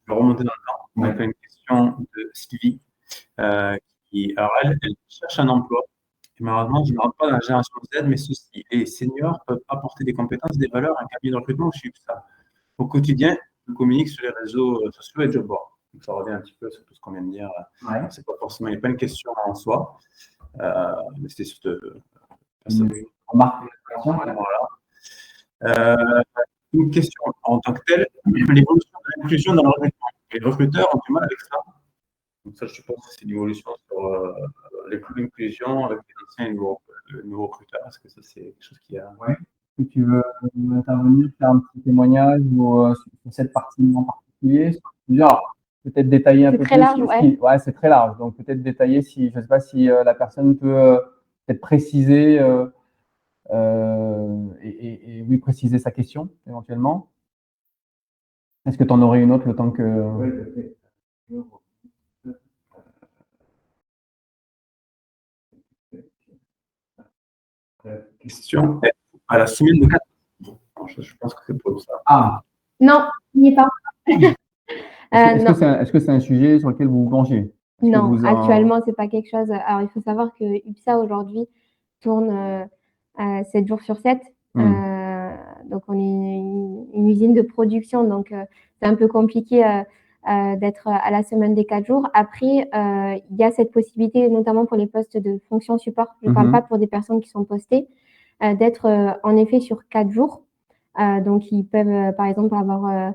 vais remonter dans le temps. On a fait une question de Sylvie alors elle cherche un emploi. Et malheureusement, je ne rentre pas dans la génération Z, mais ceux-ci, les seniors peuvent apporter des compétences, des valeurs à un cabinet de recrutement chez UPSA. Au quotidien, je communique sur les réseaux sociaux et job board. Donc, ça revient un petit peu sur tout ce qu'on vient de dire. C'est pas forcément, il n'y a pas une question en soi, mais c'était juste remarque. Une question en tant que telle, l'évolution de l'inclusion dans le recrutement. Les recruteurs ont du mal avec ça. Donc ça, je suppose que c'est l'évolution sur l'inclusion avec les anciens et les nouveaux recruteurs. Est-ce que ça, c'est quelque chose qui a… Oui. Est-ce que tu veux intervenir, faire un petit témoignage sur cette partie en particulier? Peut-être détailler un peu plus. C'est très large, ouais, c'est très large. Donc peut-être détailler si, je ne sais pas si la personne peut peut-être préciser et oui, préciser sa question éventuellement. Est-ce que tu en aurais une autre le temps que… Oui, tout à fait. Question à la semaine de 4. Je pense que c'est pour ça. Ah non, il n'y est pas. Est-ce que c'est un sujet sur lequel vous vous penchez? Non, actuellement, ce n'est pas quelque chose. Alors, il faut savoir que UPSA aujourd'hui tourne 7 jours sur 7. Donc, on est une usine de production. Donc, c'est un peu compliqué d'être à la semaine des 4 jours. Après, il y a cette possibilité, notamment pour les postes de fonction support. Je ne parle pas pour des personnes qui sont postées, d'être en effet sur 4 jours. Donc, ils peuvent, par exemple, avoir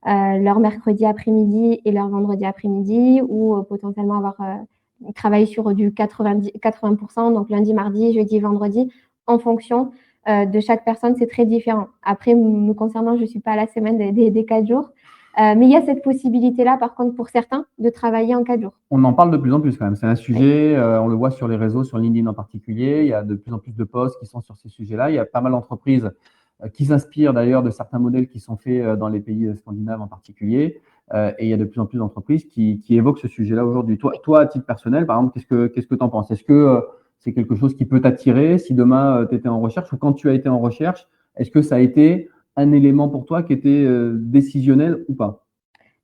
leur mercredi après-midi et leur vendredi après-midi, ou potentiellement avoir travaillé sur du 80%, donc lundi, mardi, jeudi, vendredi, en fonction de chaque personne, c'est très différent. Après, me concernant, je ne suis pas à la semaine des 4 jours, mais il y a cette possibilité-là, par contre, pour certains, de travailler en 4 jours. On en parle de plus en plus quand même. C'est un sujet, on le voit sur les réseaux, sur LinkedIn en particulier. Il y a de plus en plus de posts qui sont sur ces sujets-là. Il y a pas mal d'entreprises qui s'inspire d'ailleurs de certains modèles qui sont faits dans les pays scandinaves en particulier. Et il y a de plus en plus d'entreprises qui évoquent ce sujet-là aujourd'hui. Toi, à titre personnel, par exemple, qu'est-ce que tu en penses? Est-ce que c'est quelque chose qui peut t'attirer si demain tu étais en recherche ou quand tu as été en recherche, est-ce que ça a été un élément pour toi qui était décisionnel ou pas?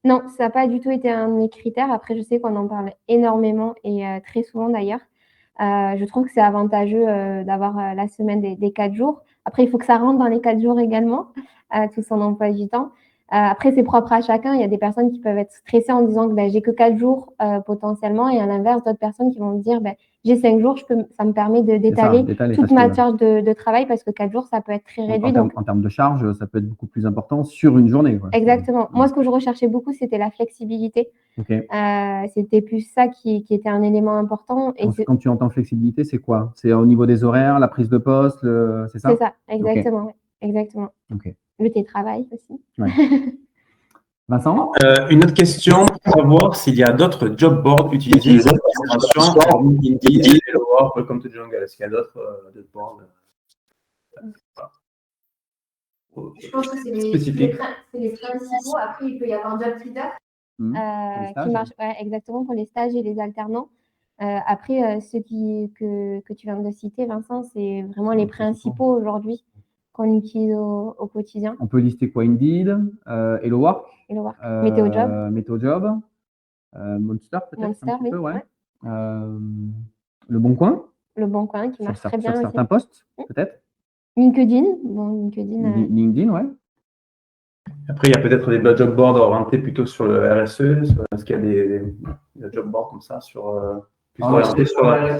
Non, ça n'a pas du tout été un de mes critères. Après, je sais qu'on en parle énormément et très souvent d'ailleurs. Je trouve que c'est avantageux d'avoir la semaine des 4 jours. Après, il faut que ça rentre dans les 4 jours également, tout son emploi du temps. Après, c'est propre à chacun. Il y a des personnes qui peuvent être stressées en disant que ben, j'ai que 4 jours potentiellement, et à l'inverse, d'autres personnes qui vont dire ben, j'ai 5 jours, ça me permet d'étaler toute ma charge de travail, parce que 4 jours, ça peut être très réduit. En termes de charge, ça peut être beaucoup plus important sur une journée, quoi. Exactement. Moi, ce que je recherchais beaucoup, c'était la flexibilité. Okay. C'était plus ça qui était un élément important. Et quand tu entends flexibilité, c'est quoi? C'est au niveau des horaires, la prise de poste, c'est ça? C'est ça, exactement. Okay. Exactement. Okay. Le télétravail aussi. Ouais. Vincent? Une autre question pour savoir s'il y a d'autres job boards utilisés dans l'administration, hormis Indeed et Hello Work, Welcome to Jungle. Est-ce qu'il y a d'autres job boards Je pense que c'est les principaux. Après, il peut y avoir JobTreater qui marche exactement pour les stages et les alternants. Après, ceux que tu viens de citer, Vincent, c'est vraiment les principaux aujourd'hui qu'on utilise au quotidien. On peut lister quoi? Indeed, Hello Work, Météo Job, Monster peut-être Monster, un petit oui, peu, ouais. Le Bon Coin. Le Bon Coin qui marche très bien sur certains postes, peut-être. LinkedIn, LinkedIn, ouais. Après, il y a peut-être des job boards orientés plutôt sur le RSE. Est-ce qu'il y a des job boards comme ça orientés sur les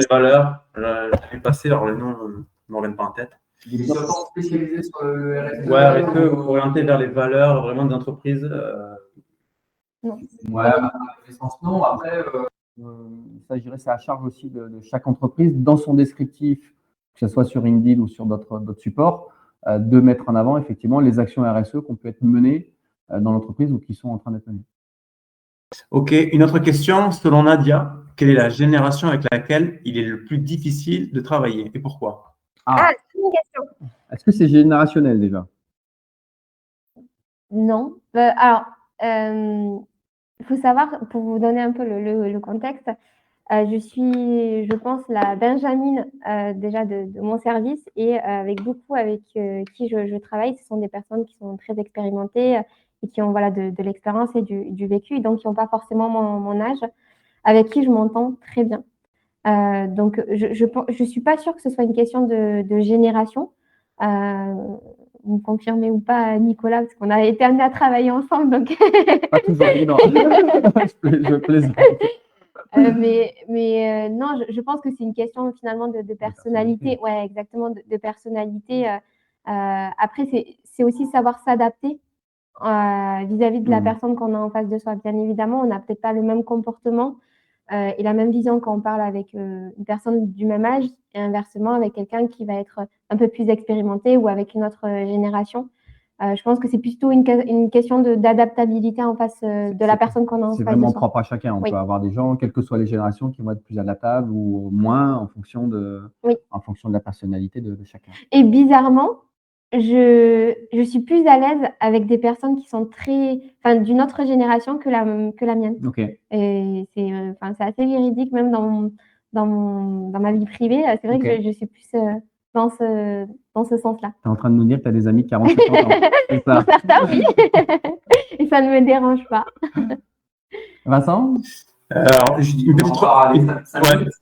valeurs? Je vais passer, alors le nom ne me revient pas en tête. Des missions spécialisées sur le RSE. Ouais, RSE orienté vers les valeurs vraiment des entreprises. Non. Ouais, non. Après, c'est à charge aussi de chaque entreprise dans son descriptif, que ce soit sur Indeed ou sur d'autres supports, de mettre en avant effectivement les actions RSE qui ont pu être menées dans l'entreprise ou qui sont en train d'être menées. Ok, une autre question. Selon Nadia, quelle est la génération avec laquelle il est le plus difficile de travailler et pourquoi? C'est une question. Est-ce que c'est générationnel déjà? Non. Alors, il faut savoir, pour vous donner un peu le contexte, je suis, je pense, la Benjamine déjà de mon service, et avec qui je travaille, ce sont des personnes qui sont très expérimentées et qui ont de l'expérience et du vécu, donc qui n'ont pas forcément mon âge, avec qui je m'entends très bien. Donc, je suis pas sûre que ce soit une question de génération. Vous me confirmez ou pas, Nicolas, parce qu'on a été amenés à travailler ensemble. Donc... Pas toujours évident. Je plaisante. Mais non, je pense que c'est une question finalement de personnalité. Ouais, exactement, de personnalité. Après, c'est aussi savoir s'adapter vis-à-vis de la personne qu'on a en face de soi. Bien évidemment, on n'a peut-être pas le même comportement et la même vision quand on parle avec une personne du même âge, et inversement avec quelqu'un qui va être un peu plus expérimenté ou avec une autre génération. Je pense que c'est plutôt une question d'adaptabilité en face de la personne qu'on a en face de soi. C'est vraiment propre à chacun. On peut avoir des gens, quelles que soient les générations, qui vont être plus adaptables ou moins en fonction de la personnalité de chacun. Et bizarrement, je suis plus à l'aise avec des personnes qui sont d'une autre génération que la mienne. Okay. Et c'est assez véridique, même dans ma vie privée. C'est vrai que je suis plus dans ce sens-là. Tu es en train de nous dire que tu as des amis de 40-50 ans. C'est ça. Pour certains, oui. Et ça ne me dérange pas. Vincent? Alors,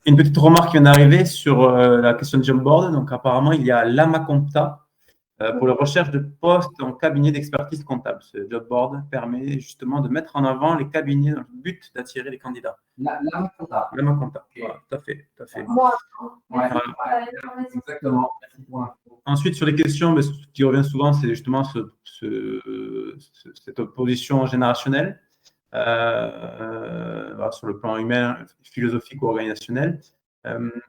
une petite remarque qui vient d'arriver sur la question de job board. Donc, apparemment, il y a Lamacompta pour la recherche de postes en cabinet d'expertise comptable. Ce job board permet justement de mettre en avant les cabinets dans le but d'attirer les candidats. Lamacompta. Lamacompta. Voilà, tout à fait. Moi, exactement. Merci pour l'info. Ensuite, sur les questions, mais ce qui revient souvent, c'est justement cette opposition générationnelle. Sur le plan humain, philosophique ou organisationnel.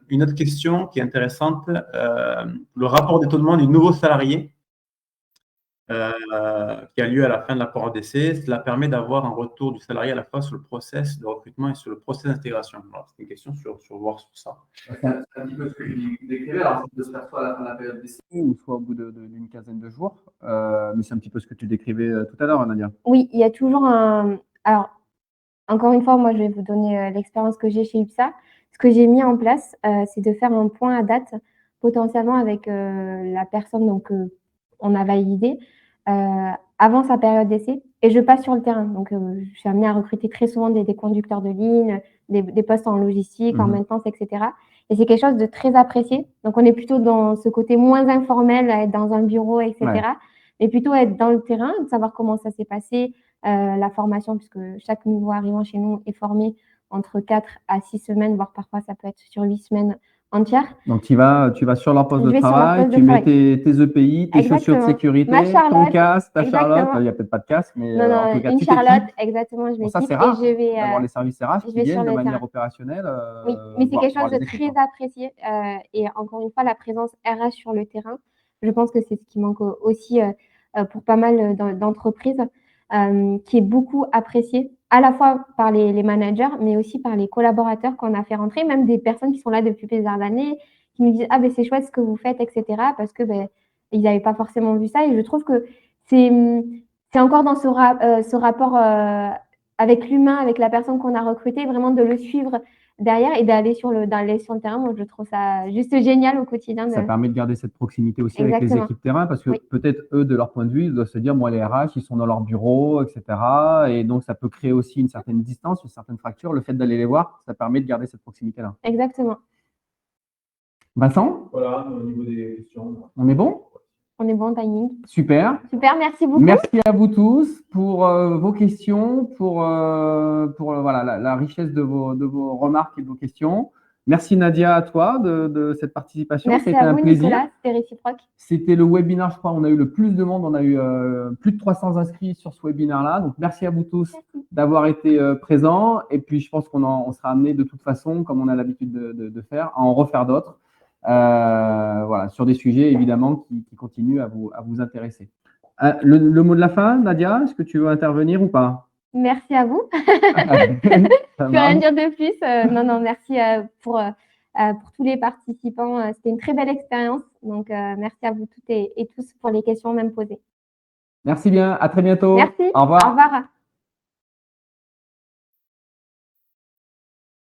Une autre question qui est intéressante, le rapport d'étonnement du nouveau salarié qui a lieu à la fin de la période d'essai. Cela permet d'avoir un retour du salarié à la fois sur le process de recrutement et sur le process d'intégration. Voilà, c'est une question sur ça. C'est un petit peu ce que tu décrivais, alors ça peut se faire soit à la fin de la période d'essai. Ou soit au bout d'une quinzaine de jours. Mais c'est un petit peu ce que tu décrivais tout à l'heure, Nadia. Oui, il y a toujours un. Alors, encore une fois, moi, je vais vous donner l'expérience que j'ai chez UPSA. Ce que j'ai mis en place, c'est de faire un point à date, potentiellement avec la personne donc, on a validé avant sa période d'essai. Et je passe sur le terrain. Donc, je suis amenée à recruter très souvent des conducteurs de ligne, des postes en logistique, en maintenance, etc. Et c'est quelque chose de très apprécié. Donc, on est plutôt dans ce côté moins informel, à être dans un bureau, etc. Ouais. Mais plutôt être dans le terrain, de savoir comment ça s'est passé, la formation, puisque chaque nouveau arrivant chez nous est formé entre 4 à 6 semaines, voire parfois ça peut être sur 8 semaines entières. Donc, tu vas sur leur poste Je de vais sur leur travail, poste de tu mets travail. tes EPI, tes chaussures de Exactement. sécurité, Ma Charlotte, ton casque, ta exactement. Charlotte. Il n'y a peut-être pas de casque, mais Non, en non, tout cas, une tu Charlotte, t'équipes. exactement, je Bon, ça, m'équipe c'est et rare je vais d'avoir les services RH qui sur viennent de le manière terrain. opérationnelle. Oui, mais c'est quelque voir chose de les équipes, très hein. apprécié. Et encore une fois, la présence RH sur le terrain, je pense que c'est ce qui manque aussi pour pas mal d'entreprises, qui est beaucoup apprécié, à la fois par les managers, mais aussi par les collaborateurs qu'on a fait rentrer, même des personnes qui sont là depuis plusieurs années, qui nous disent « Ah, ben c'est chouette ce que vous faites, etc. » parce que ben, ils n'avaient pas forcément vu ça. Et je trouve que c'est encore dans ce rapport avec l'humain, avec la personne qu'on a recrutée, vraiment de le suivre derrière et d'aller sur le terrain. Moi, je trouve ça juste génial au quotidien. Ça permet de garder cette proximité aussi avec les Exactement. équipes terrain parce que Oui. peut-être eux, de leur point de vue, ils doivent se dire, moi, les RH, ils sont dans leur bureau, etc. Et donc, ça peut créer aussi une certaine distance, une certaine fracture. Le fait d'aller les voir, ça permet de garder cette proximité-là. Exactement. Vincent, Voilà, au niveau des questions. on est bon? On est bon timing. Super. Super, merci beaucoup. Merci à vous tous pour vos questions, pour voilà, la richesse de vos remarques et de vos questions. Merci Nadia à toi de cette participation. Merci C'était à un vous, plaisir. Nicolas, c'était réciproque. C'était le webinaire, je crois, on a eu le plus de monde. On a eu plus de 300 inscrits sur ce webinaire-là. Donc, merci à vous tous d'avoir été présents. Et puis, je pense qu'on sera amené de toute façon, comme on a l'habitude de faire, à en refaire d'autres. Voilà, sur des sujets, évidemment, qui continuent à vous intéresser. Le mot de la fin, Nadia, est-ce que tu veux intervenir ou pas? Merci à vous. Ça Je peux rien marche. dire de plus. Non, merci pour tous les participants. C'était une très belle expérience. Donc, merci à vous toutes et tous pour les questions même posées. Merci bien. À très bientôt. Merci. Au revoir. Au revoir.